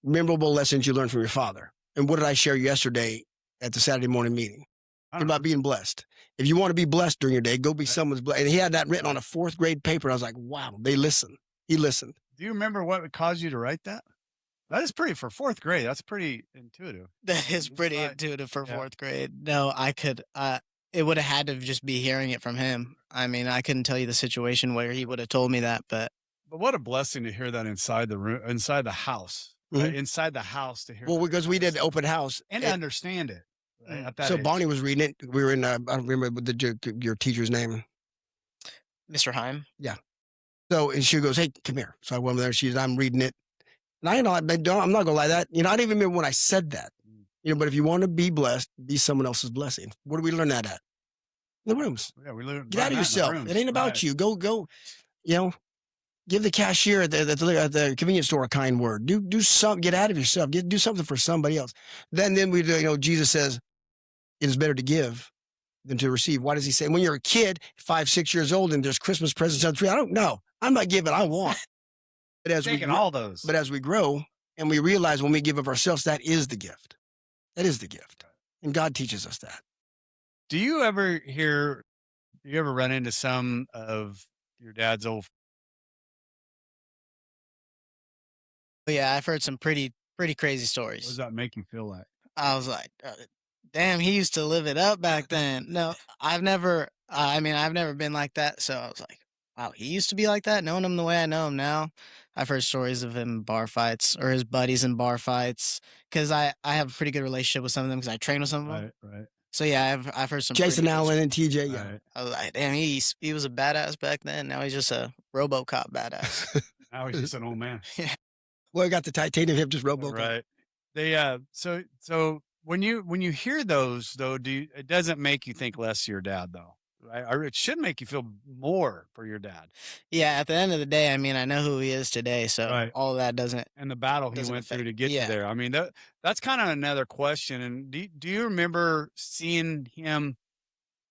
memorable lessons you learned from your father. And what did I share yesterday at the Saturday morning meeting? About being blessed. If you want to be blessed during your day, go be someone's blessed. And he had that written on a 4th grade paper. I was like, wow, they listen. He listened. Do you remember what caused you to write that? That is pretty for 4th grade. That's pretty intuitive. That is pretty intuitive for 4th grade. No, I could. It would have had to just be hearing it from him. I mean, I couldn't tell you the situation where he would have told me that, but what a blessing to hear that inside the room, inside the house, right? Inside the house to hear. Well, because we did the open house and to understand it. Right, at that so age. Bonnie was reading it. We were in. I don't remember your teacher's name. Mr. Heim. Yeah. So and she goes, "Hey, come here." So I went over there. I'm reading it. And I'm not gonna lie, that, you know, I didn't even remember when I said that, you know. But if you want to be blessed, be someone else's blessing. Where do we learn that at? In the rooms. Yeah, we learn. Get out of yourself. It ain't about you. Go. You know, give the cashier at the convenience store a kind word. Do something. Get out of yourself. Do something for somebody else. Then we do. You know, Jesus says it is better to give than to receive. Why does he say? When you're a kid, 5, 6 years old, and there's Christmas presents on the tree, I don't know. I'm not giving. I want. But as all those. But as we grow and we realize when we give of ourselves, that is the gift. That is the gift. And God teaches us that. Do you ever run into some of your dad's old? Yeah, I've heard some pretty crazy stories. What does that make you feel like? I was like, damn, he used to live it up back then. No, I've never been like that. So I was like, wow, he used to be like that, knowing him the way I know him now. I've heard stories of him in bar fights or his buddies in bar fights, because I have a pretty good relationship with some of them because I train with some of them. Right. So yeah, I've heard some. Jason Allen and TJ. Yeah. Right. I was like, damn, he was a badass back then. Now he's just a RoboCop badass. Now he's just an old man. Yeah. Well, he got the titanium hip, just RoboCop. Right. They so when you hear those though, it doesn't make you think less of your dad though. Right? Or it should make you feel more for your dad. Yeah, at the end of the day, I mean, I know who he is today, so all of that doesn't. And the battle he went through to get you there. I mean, that's kind of another question. And do you remember seeing him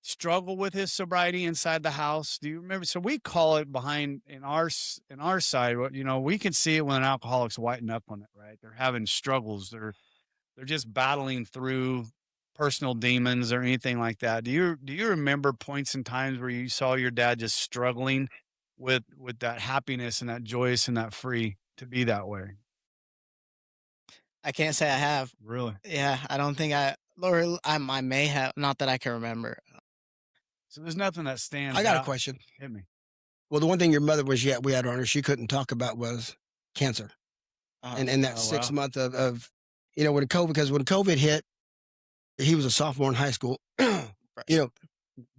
struggle with his sobriety inside the house? Do you remember? So we call it behind in our side. You know, we can see it when an alcoholic's whiting up on it. Right? They're having struggles. They're just battling through personal demons or anything like that. Do you remember points in times where you saw your dad just struggling with that happiness and that joyous and that free to be that way? I can't say I have. Really? Yeah, I don't think I may have, not that I can remember. So there's nothing that stands I got out. a question. Hit me. Well, the one thing your mother we had on her, she couldn't talk about was cancer. And that 6 month of, you know, when COVID hit, he was a sophomore in high school, you know,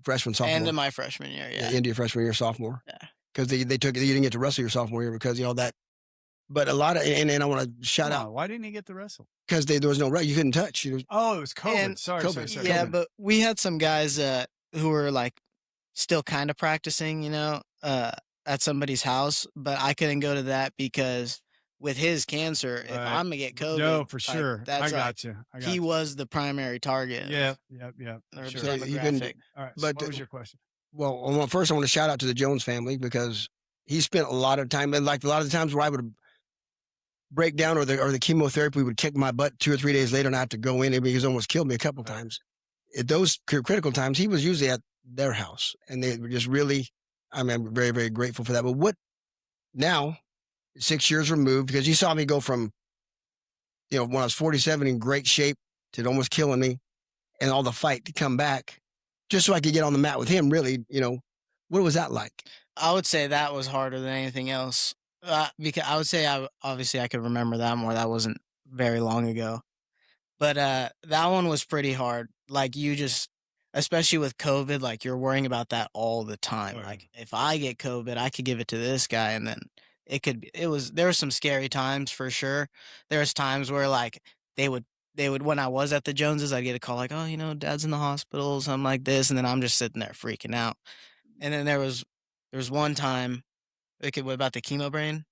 freshman, sophomore. End of my freshman year, yeah. End of your freshman year, sophomore. Yeah. Because you didn't get to wrestle your sophomore year because, you know, that. But a lot of, and I want to shout out. Why didn't he get to wrestle? Because there was no right. You couldn't touch. Oh, it was COVID. And sorry. Yeah, but we had some guys who were like still kind of practicing, you know, at somebody's house, but I couldn't go to that because with his cancer, if I'm gonna get COVID, no, for sure. I got you. He was the primary target. Yeah. Sure. So you couldn't. All right. But what was your question? Well, first I want to shout out to the Jones family because he spent a lot of time, and like a lot of the times where I would break down or the chemotherapy would kick my butt 2 or 3 days later, and I have to go in. He's almost killed me a couple times. At those critical times, he was usually at their house, and they were just really. I'm very, very grateful for that. But what now? 6 years removed, because you saw me go from, you know, when I was 47 in great shape to almost killing me, and all the fight to come back, just so I could get on the mat with him. Really, you know, what was that like? I would say that was harder than anything else. Because I would say obviously I could remember that more. That wasn't very long ago, but that one was pretty hard. Like especially with COVID, like you're worrying about that all the time. Right. Like if I get COVID, I could give it to this guy, and then there were some scary times for sure. There was times where like they would when I was at the Joneses, I'd get a call like, oh, dad's in the hospital, something like this, and then I'm just sitting there freaking out. And then there was one time, like about the chemo brain.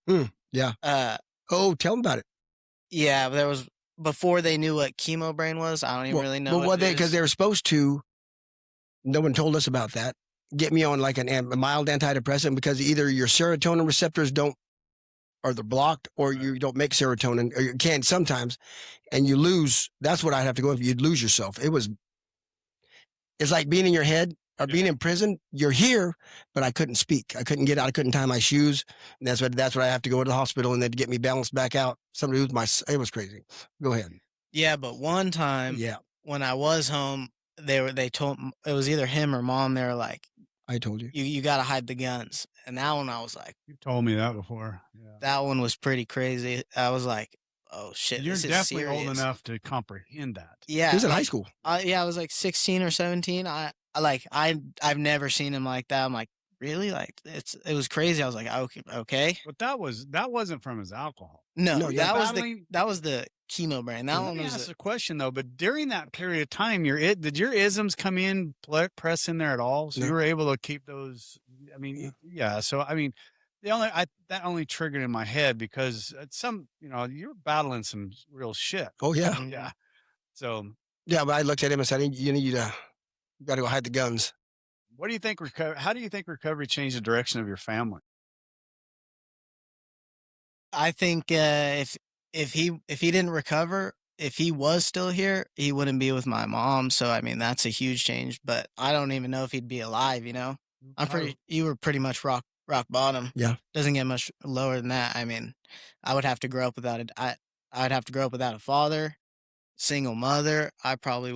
Yeah. Uh, Oh, tell them about it. yeah, there was before they knew what chemo brain was. I don't even really know. Well, because they were supposed to. No one told us about that. Get me on like a mild antidepressant because either your serotonin receptors or they're blocked, or you don't make serotonin, or you can sometimes, and you lose. That's what I'd have to go if you'd lose yourself. It's like being in your head or being in prison. You're here, but I couldn't speak. I couldn't get out. I couldn't tie my shoes. And that's what I have to go to the hospital and then get me balanced back out. Somebody it was crazy. Go ahead. Yeah, but one time, when I was home, they told it was either him or mom. They were like, I told you, you got to hide the guns. And that one, I was like, you told me that before. Yeah. That one was pretty crazy. I was like, oh shit, you're this is definitely serious. old enough to comprehend that. Yeah, he's in high school. Yeah, I was like 16 or 17. I've never seen him like that. I'm like, really? Like it was crazy. I was like, okay. But that wasn't from his alcohol. No, that was the chemo brain. That one was. That's a question though. But during that period of time, did your isms come in press in there at all? So you were able to keep those. I mean, yeah. So I mean, that only triggered in my head because you're battling some real shit. Oh yeah, yeah. So yeah, but I looked at him and said, you got to go hide the guns. What do you think? How do you think recovery changed the direction of your family? I think if he didn't recover, if he was still here, he wouldn't be with my mom. So I mean, that's a huge change. But I don't even know if he'd be alive. You were pretty much rock bottom. Yeah, doesn't get much lower than that. I mean, I would have to grow up without I'd have to grow up without a father, single mother. I probably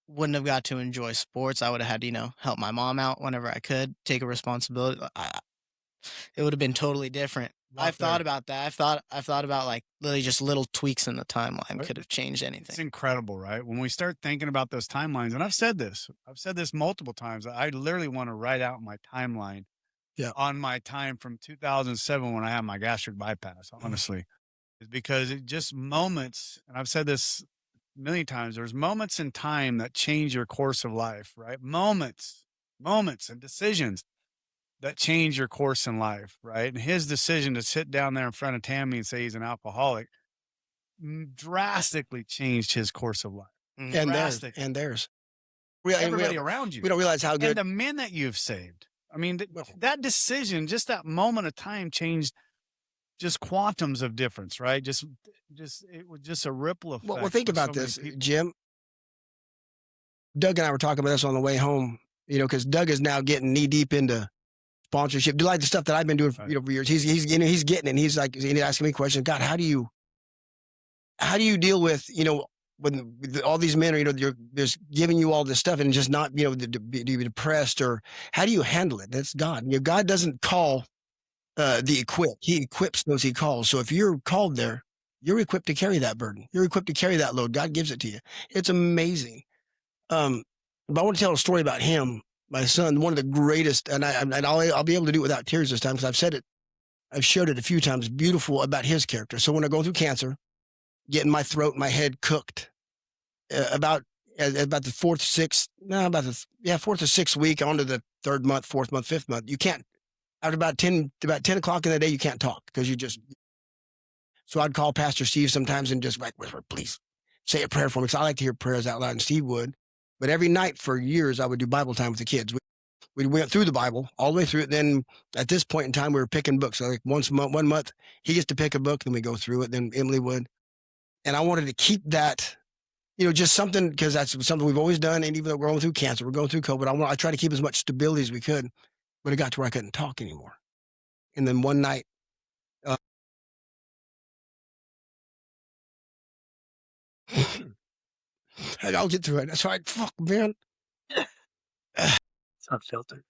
wouldn't have got to enjoy sports. I would have had to, help my mom out whenever I could, take a responsibility. It would have been totally different. I've thought about that. I've thought about like literally just little tweaks in the timeline could have changed anything. It's incredible, right? When we start thinking about those timelines, and I've said this multiple times. I literally want to write out my timeline on my time from 2007 when I had my gastric bypass, honestly, is because it just moments, and I've said this many times, there's moments in time that change your course of life, right? Moments and decisions that change your course in life, right? And his decision to sit down there in front of Tammy and say he's an alcoholic drastically changed his course of life. And theirs. Everybody around you. We don't realize how good. And the men that you've saved. I mean, that decision, just that moment of time changed just quantums of difference, right? It was just a ripple effect. Well, think about this, Jim. Doug and I were talking about this on the way home, because Doug is now getting knee deep into sponsorship. Do you like the stuff that I've been doing for years? He's getting it, and he's like, he's asking me questions. God, how do you deal with, when all these men are, they're just giving you all this stuff and just not, to be depressed, or how do you handle it? That's God. God doesn't call the equipped. He equips those he calls. So if you're called there, you're equipped to carry that burden. You're equipped to carry that load. God gives it to you. It's amazing. But I want to tell a story about him, my son, one of the greatest, and I'll be able to do it without tears this time because I've said it. I've shared it a few times, beautiful about his character. So when I go through cancer, getting my throat, my head cooked, about the fourth or sixth week, onto the third month, fourth month, fifth month, you can't, after about 10 o'clock in the day, you can't talk because so I'd call Pastor Steve sometimes and just like, whisper, please say a prayer for me. Because I like to hear prayers out loud, and Steve would. But every night for years, I would do Bible time with the kids. We went through the Bible all the way through it. Then at this point in time, we were picking books. So like 1 month, he gets to pick a book, then we go through it. Then Emily would. And I wanted to keep that, just something, because that's something we've always done. And even though we're going through cancer, we're going through COVID, I try to keep as much stability as we could. But it got to where I couldn't talk anymore. And then one night, I'll get through it. That's right. Fuck, man. It's unfiltered.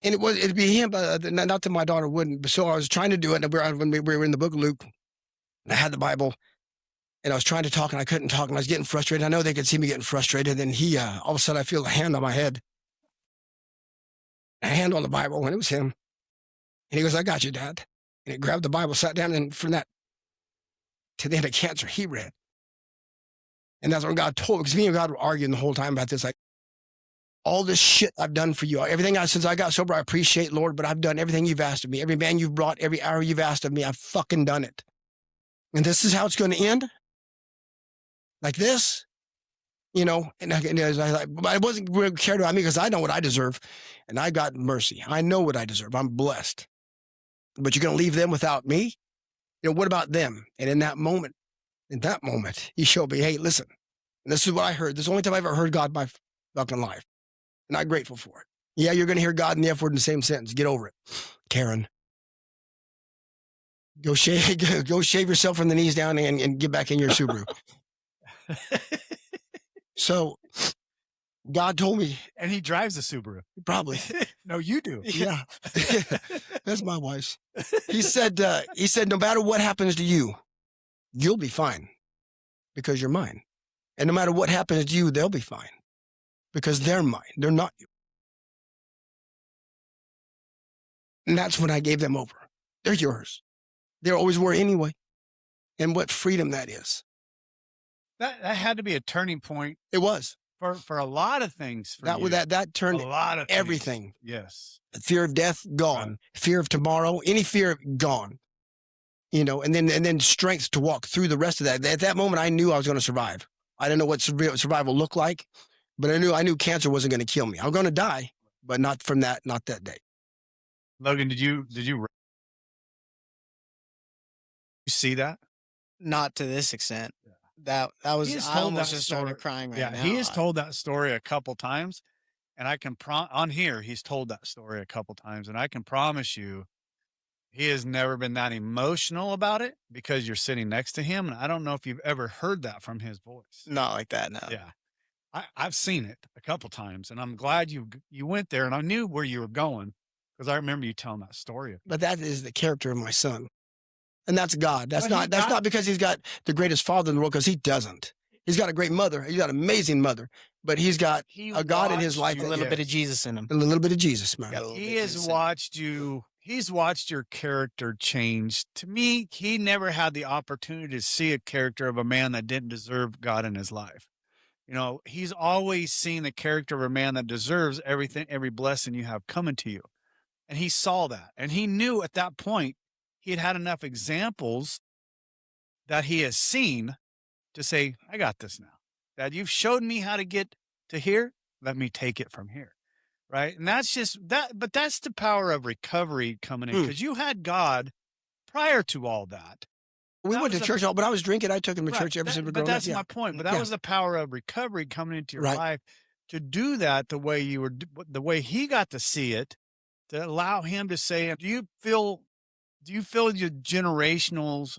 And it'd be him, but not that my daughter wouldn't. So I was trying to do it. And when we were in the book of Luke, and I had the Bible, And I was trying to talk and I couldn't talk and I was getting frustrated. I know they could see me getting frustrated. And he, all of a sudden I feel a hand on my head, a hand on the Bible, and it was him. And he goes, I got you, Dad. And he grabbed the Bible, sat down, and from that to the end of cancer, he read. And that's when God told me, because me and God were arguing the whole time about this, like, all this shit I've done for you, everything since I got sober, I appreciate, Lord, but I've done everything you've asked of me. Every man you've brought, every hour you've asked of me, I've fucking done it. And this is how it's going to end? Like this? You know, and I wasn't really cared about me because I know what I deserve, and I got mercy. I know what I deserve. I'm blessed. But you're going to leave them without me? You know, what about them? And in that moment, he showed me, hey, listen, and this is what I heard. This is the only time I ever heard God in my fucking life. And I'm grateful for it. Yeah, you're going to hear God and the F word in the same sentence. Get over it. Karen. Go shave yourself from the knees down and get back in your Subaru. So God told me. And he drives a Subaru. Probably. No, you do. Yeah. That's my wife's. He said, no matter what happens to you, you'll be fine because you're mine. And no matter what happens to you, they'll be fine because they're mine. They're not you. And that's when I gave them over. They're yours. They always were anyway. And what freedom that is. That had to be a turning point. It was. For a lot of things. That turned a lot of everything. Things. Yes. Fear of death, gone. Right. Fear of tomorrow, any fear, gone. You know, and then strength to walk through the rest of that. At that moment, I knew I was going to survive. I didn't know what survival looked like, but I knew cancer wasn't going to kill me. I'm going to die, but not from that, not that day. Logan, did you see that? Not to this extent. That was, I almost just started crying now. He has told that story a couple times, and I can on here, he's told that story a couple times, and I can promise you, he has never been that emotional about it because you're sitting next to him, and I don't know if you've ever heard that from his voice. Not like that, no. Yeah, I've seen it a couple times, and I'm glad you went there, and I knew where you were going because I remember you telling that story. But that is the character of my son. And that's God. That's not because he's got the greatest father in the world, because he doesn't. He's got a great mother. He's got an amazing mother, but he's got a God in his life. A little bit of Jesus in him. A little bit of Jesus, man. He has watched you. He's watched your character change. To me, he never had the opportunity to see a character of a man that didn't deserve God in his life. You know, he's always seen the character of a man that deserves everything, every blessing you have coming to you. And he saw that. And he knew at that point, he had enough examples that he has seen to say, I got this now. Dad, you've showed me how to get to here. Let me take it from here. Right. And that's just that. But that's the power of recovery coming in, because you had God prior to all that. We went to church, but I was drinking. I took him to church every single day. But that's my point. But that was the power of recovery coming into your life to do that the way he got to see it, to allow him to say, do you feel your generational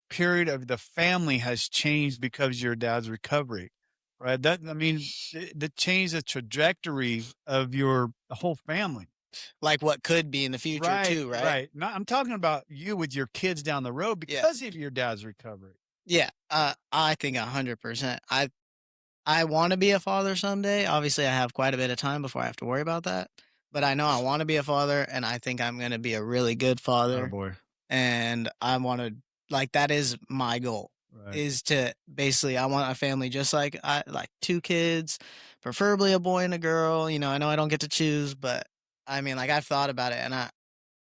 period of the family has changed because of your dad's recovery? Right. That changed the trajectory of the whole family. Like what could be in the future too, right? Right. I'm talking about you with your kids down the road because of your dad's recovery. Yeah. I think 100%. I want to be a father someday. Obviously I have quite a bit of time before I have to worry about that. But I know I want to be a father, and I think I'm going to be a really good father. Oh boy. And I want to, that is my goal, is to basically, I want a family just like 2 kids, preferably a boy and a girl. You know, I know I don't get to choose, but I mean, I've thought about it, and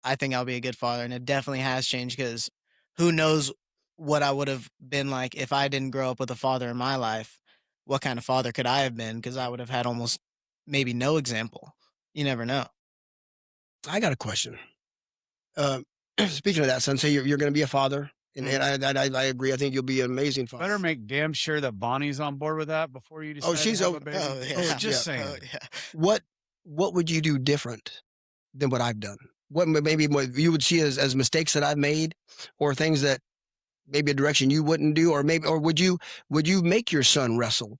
I think I'll be a good father, and it definitely has changed, because who knows what I would have been like if I didn't grow up with a father in my life. What kind of father could I have been? Because I would have had almost maybe no example. You never know. I got a question. Speaking of that, son, say you're going to be a father, and I agree. I think you'll be an amazing father. Better make damn sure that Bonnie's on board with that before you decide. Oh, she's to have over. a baby. Oh, yeah. Just saying. Oh, yeah. What would you do different than what I've done? What maybe what you would see as mistakes that I've made, or things that maybe a direction you wouldn't do, or would you make your son wrestle?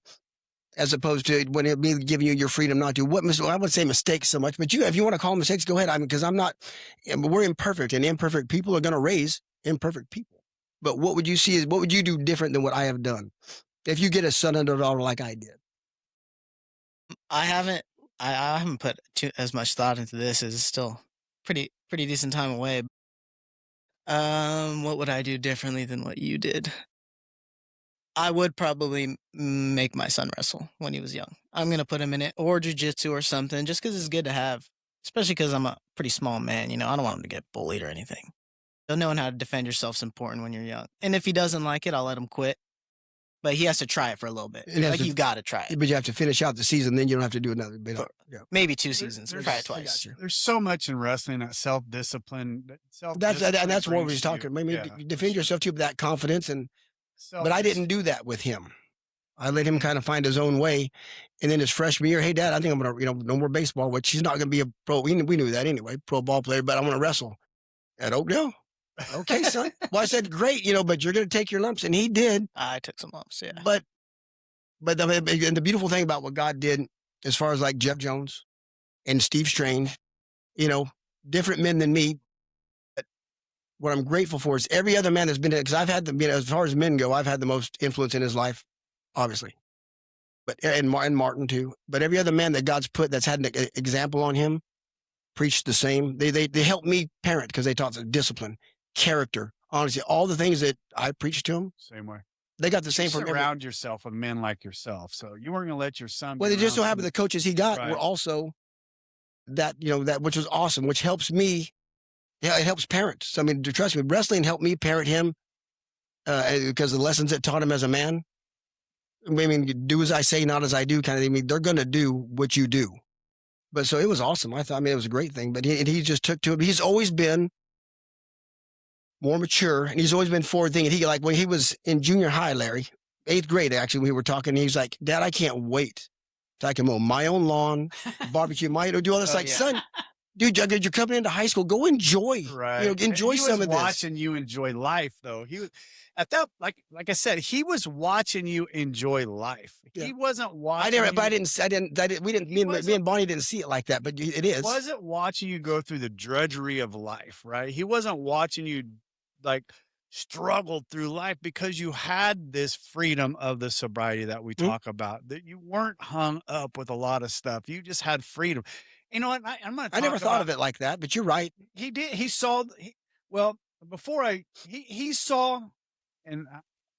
As opposed to when it be giving you your freedom not to. I would say mistakes so much, but if you want to call them mistakes, go ahead. Because we're imperfect, and imperfect people are going to raise imperfect people. But what would you see? What would you do different than what I have done? If you get a son and a daughter like I did. I haven't put as much thought into this. It's still pretty decent time away. What would I do differently than what you did? I would probably make my son wrestle when he was young. I'm gonna put him in it or jujitsu or something, just because it's good to have. Especially because I'm a pretty small man. You know, I don't want him to get bullied or anything. So knowing how to defend yourself is important when you're young. And if he doesn't like it, I'll let him quit. But he has to try it for a little bit. Like, you got to try it. But you have to finish out the season, then you don't have to do another. Maybe 2 seasons. Try it twice. There's so much in wrestling, that self-discipline. That's what we was talking. I mean, defend yourself too with that confidence. But I didn't do that with him. I let him kind of find his own way. And then his freshman year, hey, Dad, I think I'm going to, no more baseball, which he's not going to be a pro. We knew that anyway, pro ball player, but I want to wrestle at Oakdale. Okay, son. Well, I said, great, but you're going to take your lumps. And he did. I took some lumps, yeah. But and the beautiful thing about what God did, as far as like Jeff Jones and Steve Strange, different men than me. But what I'm grateful for is every other man that's been, because I've had as far as men go, I've had the most influence in his life, obviously. But and Martin too. But every other man that God's put that's had an example on him preached the same. They helped me parent because they taught the discipline, character, honestly, all the things that I preached to them. Same way. They got the same from surround yourself with men like yourself. So you weren't going to let your son. Well, they just so happened the coaches he got were also that, that which was awesome, which helps me. Yeah, it helps parents. I mean, trust me, wrestling helped me parent him because the lessons it taught him as a man. I mean, do as I say, not as I do kind of thing. I mean, they're going to do what you do. But so it was awesome. I it was a great thing. But he just took to it. He's always been more mature, and he's always been forward thinking. He, like when he was in junior high, Larry, 8th grade, actually, we were talking, he's like, Dad, I can't wait till I can mow my own lawn, barbecue do all this. Son, dude, you're coming into high school. Go enjoy. Right. Enjoy some of this. Watching you enjoy life, though. He was at that, like I said, he was watching you enjoy life. Yeah. He wasn't watching. Me and Bonnie didn't see it like that, but it is. He wasn't watching you go through the drudgery of life, right? He wasn't watching you like struggle through life because you had this freedom of the sobriety that we talk about, that you weren't hung up with a lot of stuff. You just had freedom. You know what? I never thought of it like that, but you're right. He did. He saw, he saw, and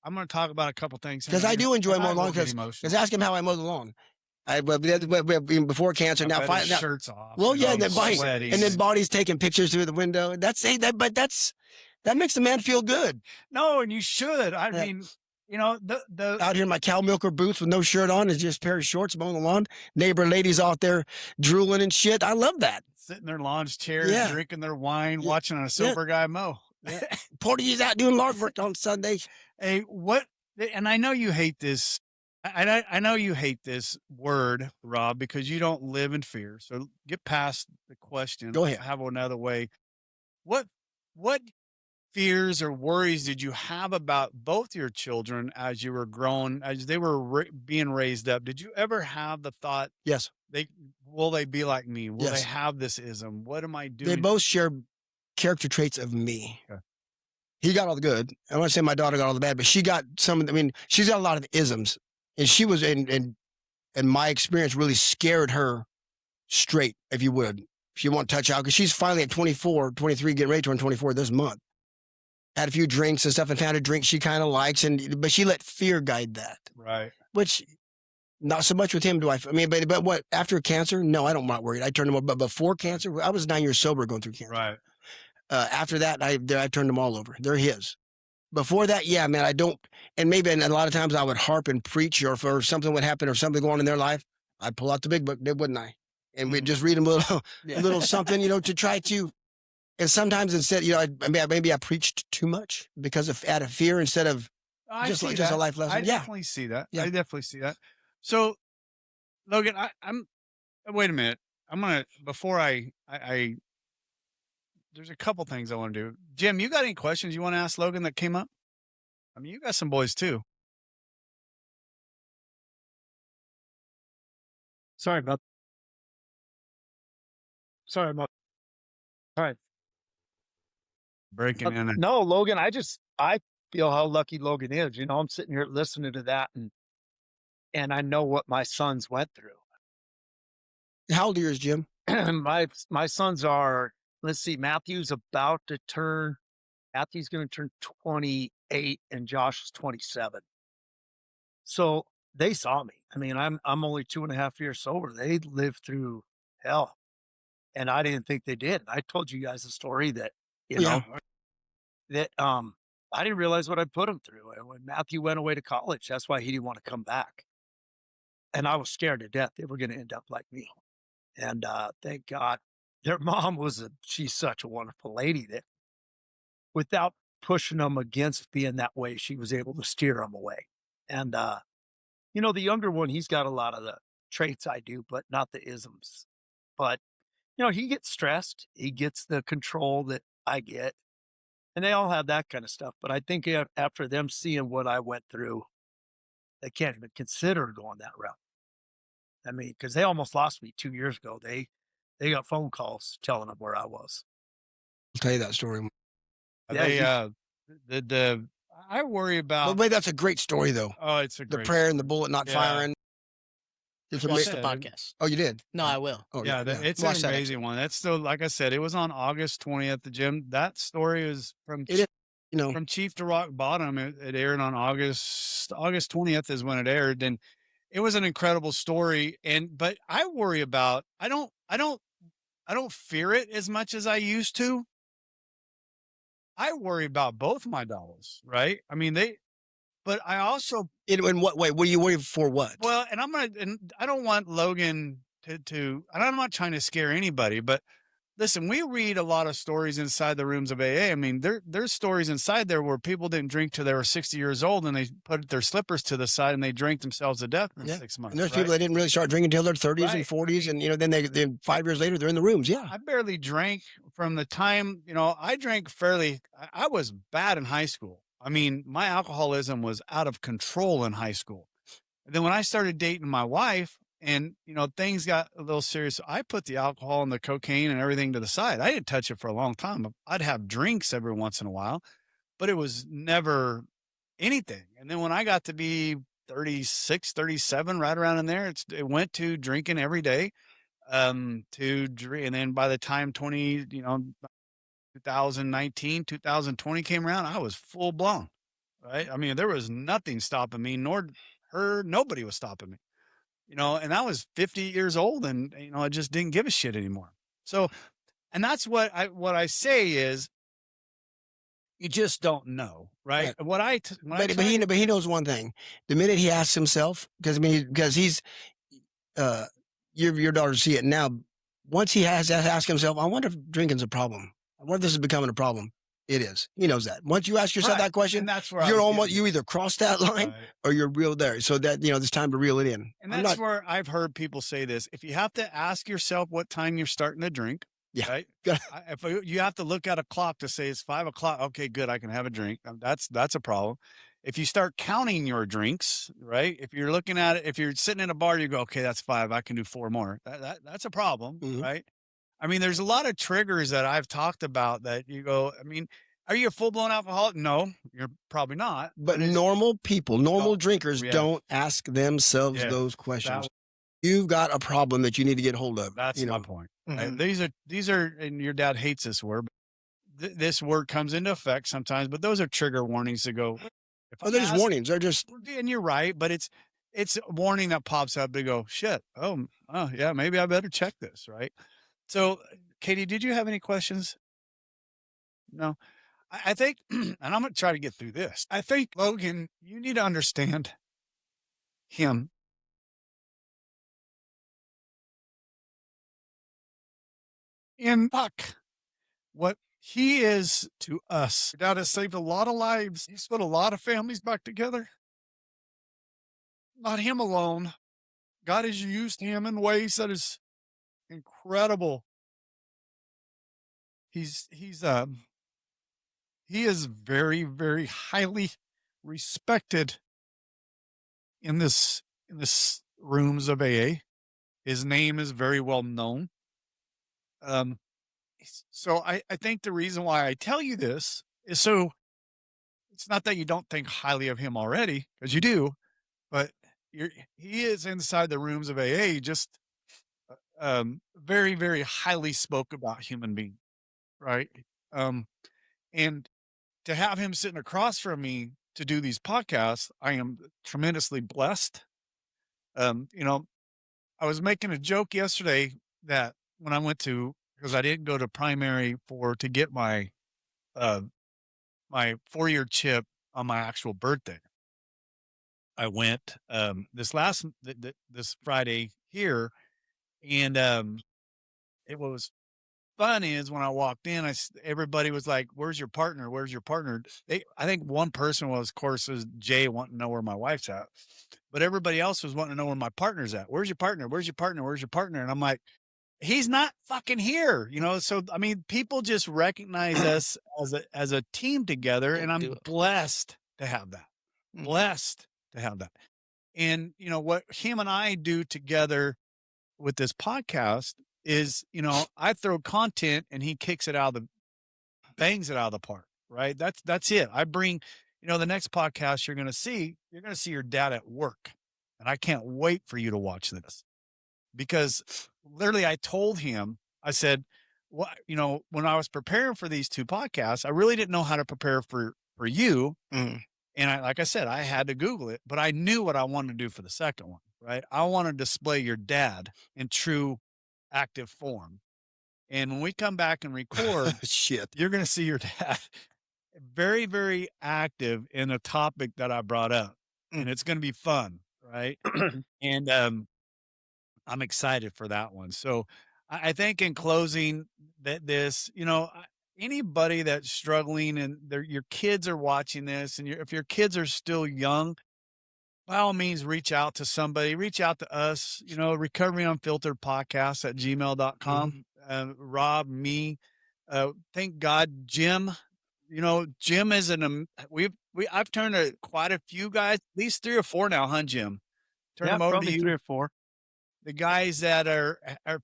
I'm going to talk about a couple things. Because I do enjoy mowing lawn, because ask him how I mow the lawn. Before cancer, now shirts off. Well, yeah, and then Bonnie's taking pictures through the window. That makes the man feel good. No, and you should. I mean, the out here in my cow milker boots with no shirt on, is just a pair of shorts mowing the lawn. Neighbor ladies out there drooling and shit. I love that. Sitting in their lawn chairs, drinking their wine, watching a sober guy mow. Yeah. Porty's out doing yard work on Sunday. Hey, what? And I know you hate this. I know you hate this word, Rob, because you don't live in fear. So get past the question. Go ahead. Have another way. What fears or worries did you have about both your children as you were growing, as they were being raised up? Did you ever have the thought, yes, will they be like me? Will they have this ism? What am I doing? They both share character traits of me. Okay. He got all the good. I want to say my daughter got all the bad, but she got she's got a lot of isms, and she was in my experience really scared her straight, if you would. If you want to touch out, because she's finally at 24, 23, getting ready to turn 24 this month. Had a few drinks and stuff, and found a drink she kind of likes, but she let fear guide that. Right. Which, not so much with him do I mean, but what, after cancer? No, I don't not worried. I turned him over. But before cancer, I was 9 years sober going through cancer. Right. After that, I turned them all over. They're his. Before that, yeah, man, I don't, and a lot of times I would harp and preach, or if something would happen or something going on in their life, I'd pull out the big book, wouldn't I? And we'd just read them a little something, to try to. And sometimes instead, maybe I preached too much out of fear instead of just a life lesson. I definitely see that. Yeah. I definitely see that. So, Logan, I'm. Wait a minute. I'm gonna before I there's a couple things I want to do. Jim, you got any questions you want to ask Logan that came up? I mean, you got some boys too. Sorry about. All right. Breaking in. No, Logan, I feel how lucky Logan is. You know, I'm sitting here listening to that, and I know what my sons went through. How old are yours, Jim? My sons are, let's see, Matthew's going to turn 28 and Josh is 27. So they saw me. I mean, I'm only 2.5 years sober. They lived through hell, and I didn't think they did. I told you guys a story that, you Yeah. know, that I didn't realize what I put them through. And when Matthew went away to college, that's why he didn't want to come back. And I was scared to death they were going to end up like me. And thank God their mom she's such a wonderful lady that without pushing them against being that way, she was able to steer them away. And, you know, the younger one, he's got a lot of the traits I do, but not the isms. But, you know, he gets stressed. He gets the control that I get. And they all have that kind of stuff. But I think after them seeing what I went through, they can't even consider going that route. I mean, because they almost lost me 2 years ago. They got phone calls telling them where I was. I'll tell you that story. Yeah, I worry about. But wait, that's a great story, though. Oh, it's a The great prayer and the bullet not Yeah. firing. It's Watch amazing. the podcast. Oh, you did? No, I will. Oh, Yeah, it's Watch an that amazing one. That's still, like I said, it was on August 20th. The Jim, that story is from It is, you know, from chief to rock bottom. It aired on August 20th is when it aired, and it was an incredible story. But I worry about. I don't fear it as much as I used to. I worry about both my dolls, right? I mean, but I also, in what way? What do you worry for? What? well, and I don't want Logan and I'm not trying to scare anybody, but listen, we read a lot of stories inside the rooms of AA. I mean, there's stories inside there where people didn't drink till they were 60 years old and they put their slippers to the side and they drank themselves to death in 6 months. And there's right? people that didn't really start drinking until their 30s and Right. 40s, and you know, then 5 years later they're in the rooms. Yeah. I barely drank from the time, I drank I was bad in high school. I mean, my alcoholism was out of control in high school. And then when I started dating my wife and, things got a little serious, I put the alcohol and the cocaine and everything to the side. I didn't touch it for a long time. I'd have drinks every once in a while, but it was never anything. And then when I got to be 36, 37, right around in there, it went to drinking every day. To drink, and then by the time 2019, 2020 came around, I was full blown, right? I mean, there was nothing stopping me, nor her, nobody was stopping me, and I was 50 years old and, I just didn't give a shit anymore. So, and that's what I say is you just don't know, right? Right. But he knows one thing. The minute he asks himself, because he's, your daughter see it now. Once he has to ask himself, I wonder if drinking's a problem. I wonder if this is becoming a problem. It is. He knows that. Once you ask yourself that question, and that's where you either cross that line right. or you're real there. So that, it's time to reel it in. And that's where I've heard people say this. If you have to ask yourself what time you're starting to drink, yeah, right? If you have to look at a clock to say it's 5 o'clock, okay, good, I can have a drink. That's a problem. If you start counting your drinks, right? If you're looking at it, if you're sitting in a bar, you go, okay, that's 5. I can do 4 more. That's a problem, right? I mean, there's a lot of triggers that I've talked about that you go, I mean, are you a full-blown alcoholic? No, you're probably not. But normal people, drinkers don't ask themselves those questions. You've got a problem that you need to get hold of. That's my point. Mhm. These are, and your dad hates this word. But this word comes into effect sometimes, but those are trigger warnings to go. They're just warnings. They're just. And you're right, but it's a warning that pops up to go, shit. Oh yeah, maybe I better check this, right? So, Katie, did you have any questions? No. I think, and I'm going to try to get through this. I think, Logan, you need to understand him. In fuck, what he is to us. Your dad has saved a lot of lives. He's put a lot of families back together. Not him alone. God has used him in ways that is incredible. He is very, very highly respected in this rooms of AA. His name is very well known. So I think the reason why I tell you this is so it's not that you don't think highly of him already, because you do, but he is inside the rooms of AA, just very, very highly spoke about human being, right? Um, and to have him sitting across from me to do these podcasts, I am tremendously blessed. You know, I was making a joke yesterday that when I went to, because I didn't go to primary to get my uh, my 4-year chip on my actual birthday. I went this Friday here, and it was fun is when I walked in, everybody was like, "Where's your partner? Where's your partner?" I think one person was, of course, was Jay wanting to know where my wife's at, but everybody else was wanting to know where my partner's at. Where's your partner? Where's your partner? Where's your partner? And I'm like, he's not fucking here, you know. So I mean, people just recognize us as a team together, and I'm blessed to have that. Blessed to have that. And you know what him and I do together with this podcast is, you know, I throw content and he kicks it out of bangs it out of the park, right? That's it. I bring, you know, the next podcast you're going to see your dad at work. And I can't wait for you to watch this, because literally I told him, I said, what, you know, when I was preparing for these 2 podcasts, I really didn't know how to prepare for you. And like I said, I had to Google it, but I knew what I wanted to do for the second one, right? I want to display your dad in true active form. And when we come back and record, you're going to see your dad very, very active in a topic that I brought up, and it's going to be fun. Right. And, I'm excited for that one. So I think in closing that you know, anybody that's struggling and your kids are watching this, and if your kids are still young, by all means, reach out to somebody, reach out to us, you know, recovery unfiltered podcast at gmail.com. Rob, me, thank God, Jim, you know, Jim is I've turned quite a few guys, at least 3 or 4 now, huh, Jim? Turn them over to you. 3 or 4. The guys that are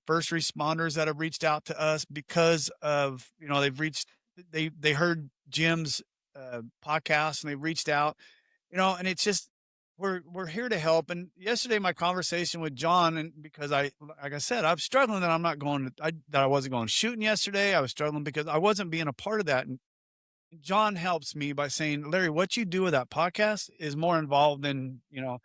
first responders that have reached out to us because of, you know, they heard Jim's podcast and they reached out, you know, and it's just, we're here to help. And yesterday, my conversation with John, and because like I said, I'm struggling that I wasn't going shooting yesterday. I was struggling because I wasn't being a part of that. And John helps me by saying, Larry, what you do with that podcast is more involved than, you know,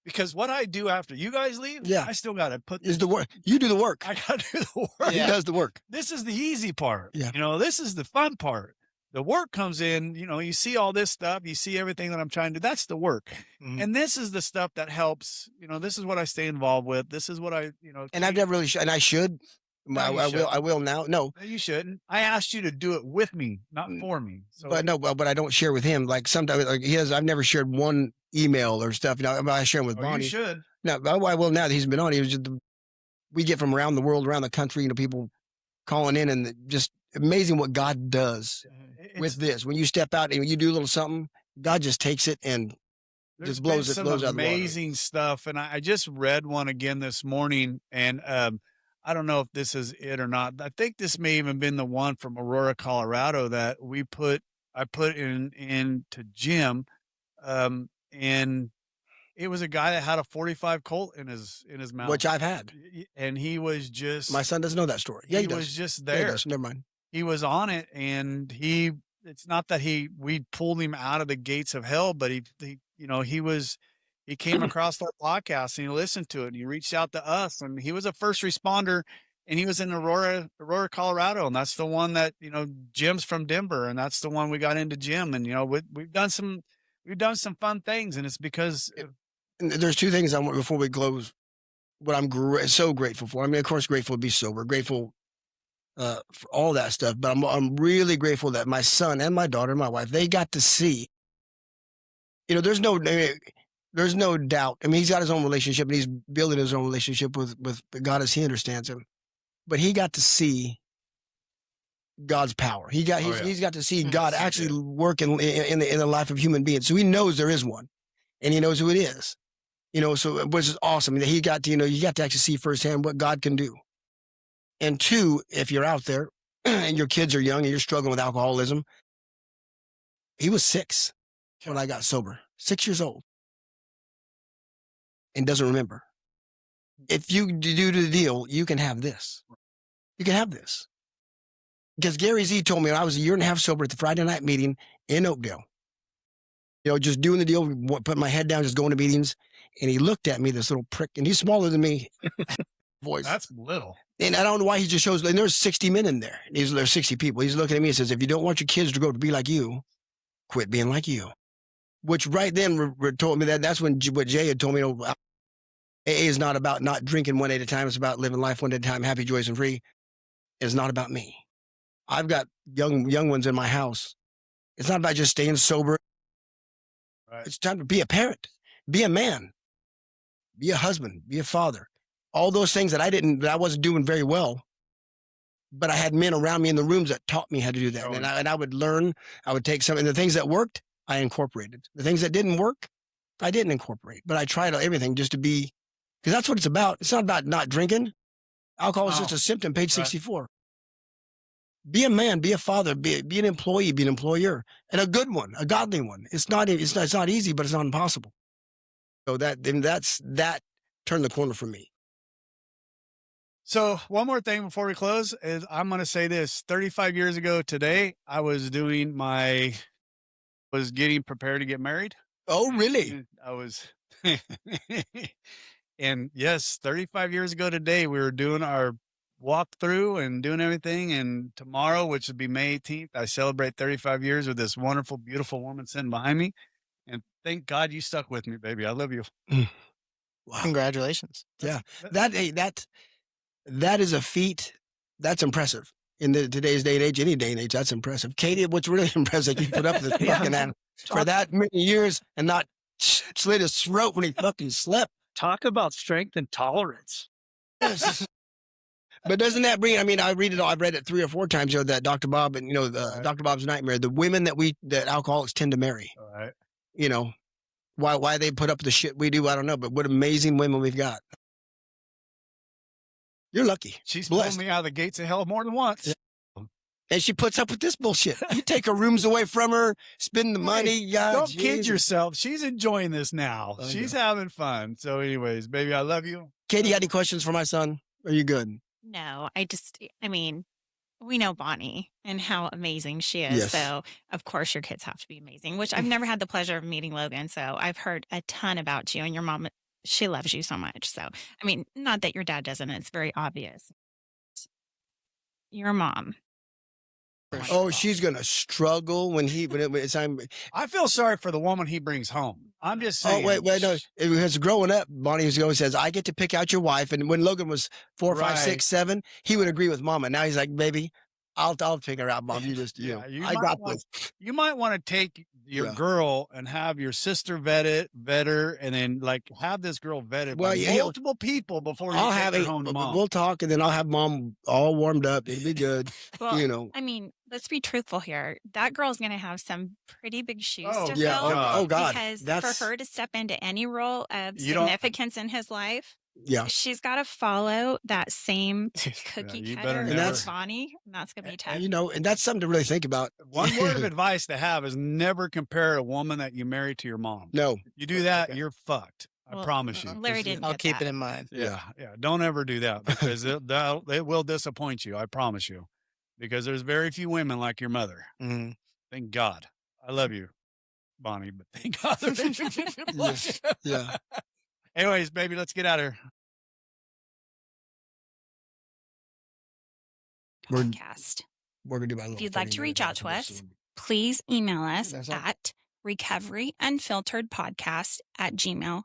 because what I do after you guys leave, I still got to is the work. You do the work. I got to do the work. He does the work. This is the easy part. Yeah. You know, this is the fun part. The work comes in, you know, you see all this stuff, you see everything that I'm trying to do. That's the work. And this is the stuff that helps, you know, this is what I stay involved with. This is what I, you know. And I've never really, and I should. No, I will now. No, you shouldn't. I asked you to do it with me, not for me. So, but I don't share with him. Like sometimes, like I've never shared one email or stuff. You know, I share them with Bonnie. You should. No, I will now that he's been on. We get from around the world, around the country, you know, people calling in, and just amazing what God does with this. When you step out and you do a little something, God just takes it and just blows out the water. Amazing stuff. And I just read one again this morning, and I don't know if this is it or not. I think this may even been the one from Aurora, Colorado that I put in to Jim. And it was a guy that had a 45 Colt in his mouth, which I've had. And he was just, my son doesn't know that story. Yeah, he was just there. Yeah, never mind. He was on it, and it's not that we pulled him out of the gates of hell, but he came across our podcast and he listened to it and he reached out to us, and he was a first responder, and he was in Aurora, Colorado. And that's the one that, you know, Jim's from Denver, and that's the one we got into Jim. And, you know, we've done some fun things, and it's because there's 2 things I want before we close. What I'm so grateful for. I mean, of course, grateful to be sober, grateful for all that stuff, but I'm really grateful that my son and my daughter and my wife, they got to see, you know, there's no doubt. I mean, he's got his own relationship and he's building his own relationship with God as he understands him, but he got to see God's power. He's got to see God actually work in the life of human beings. So he knows there is one, and he knows who it is, you know, so, which is awesome. He got to, you know, you got to actually see firsthand what God can do. And 2, if you're out there and your kids are young and you're struggling with alcoholism, he was 6. when I got sober. 6 years old. And doesn't remember. If you do the deal, you can have this. You can have this. Because Gary Z told me when I was a year and a half sober at the Friday night meeting in Oakdale. Just doing the deal, putting my head down, just going to meetings. And he looked at me, this little prick, and he's smaller than me. Voice. That's little. And I don't know why he just shows, and there's 60 men in there. There's 60 people. He's looking at me and says, if you don't want your kids to grow to be like you, quit being like you. Which right then told me that's when what Jay had told me, AA is not about not drinking one day at a time. It's about living life one day at a time, happy, joyous, and free. It's not about me. I've got young ones in my house. It's not about just staying sober. Right. It's time to be a parent, be a man, be a husband, be a father. All those things that I wasn't doing very well, but I had men around me in the rooms that taught me how to do that. And I would learn, I would take some, and the things that worked, I incorporated. The things that didn't work, I didn't incorporate, but I tried everything just to be, because that's what it's about. It's not about not drinking. Alcohol is just a symptom, page 64. Be a man, be a father, be an employee, be an employer, and a good one, a godly one. It's not easy, but it's not impossible. So that turned the corner for me. So one more thing before we close is I'm going to say this. 35 years ago today, I was getting prepared to get married. Oh, really? I was, and yes, 35 years ago today, we were doing our walkthrough and doing everything. And tomorrow, which would be May 18th, I celebrate 35 years with this wonderful, beautiful woman sitting behind me. And thank God you stuck with me, baby. I love you. Wow. Congratulations. Yeah. That is a feat. That's impressive. In today's day and age, any day and age, that's impressive. Katie, what's really impressive, you put up with this fucking animal for that many years and not slit his throat when he fucking slept. Talk about strength and tolerance. Yes. But doesn't that bring, I've read it 3 or 4 times, that Dr. Bob and, Dr. Bob's Nightmare, the women that alcoholics tend to marry. All right. Why they put up the shit we do, I don't know, but what amazing women we've got. You're lucky. She's blessed. pulled me out of the gates of hell more than once. Yeah. And she puts up with this bullshit. You take her rooms away from her, spend the money. God, don't geez. kid yourself. She's enjoying this now. She's having fun. So anyways, baby, I love you. Katie, got any questions for my son? Are you good? No, we know Bonnie and how amazing she is. Yes. So of course your kids have to be amazing, which I've never had the pleasure of meeting Logan. So I've heard a ton about you and your mom. She loves you so much. So, not that your dad doesn't, it's very obvious. Your mom. Oh, she's going to struggle when it's time. I feel sorry for the woman he brings home. I'm just saying. Oh, wait, no. Because growing up, Bonnie always says, I get to pick out your wife. And when Logan was 4, 5, 6, 7, he would agree with Mama. Now he's like, baby, I'll pick her out, Mom. You just, I got this. You might want to take your girl and have your sister vet her, and then have this girl vetted by multiple people before you take her home to Mom. We'll talk, and then I'll have Mom all warmed up. It'll be good. Well, let's be truthful here. That girl's going to have some pretty big shoes to yeah. fill. Oh, God. Because for her to step into any role of significance in his life, she's got to follow that same cookie cutter as Bonnie, and that's going to be tough. And that's something to really think about. One word of advice to have is never compare a woman that you marry to your mom. No. If you do that, you're fucked. I promise you. Larry didn't. I'll keep it in mind. Yeah. Don't ever do that, because it will disappoint you. I promise you, because there's very few women like your mother. Mm-hmm. Thank God. I love you, Bonnie, but thank God. Yeah. Anyways, baby, let's get out of here. Podcast. We're gonna do if you'd like to reach out to us, please email us at recoveryunfilteredpodcast@gmail.com.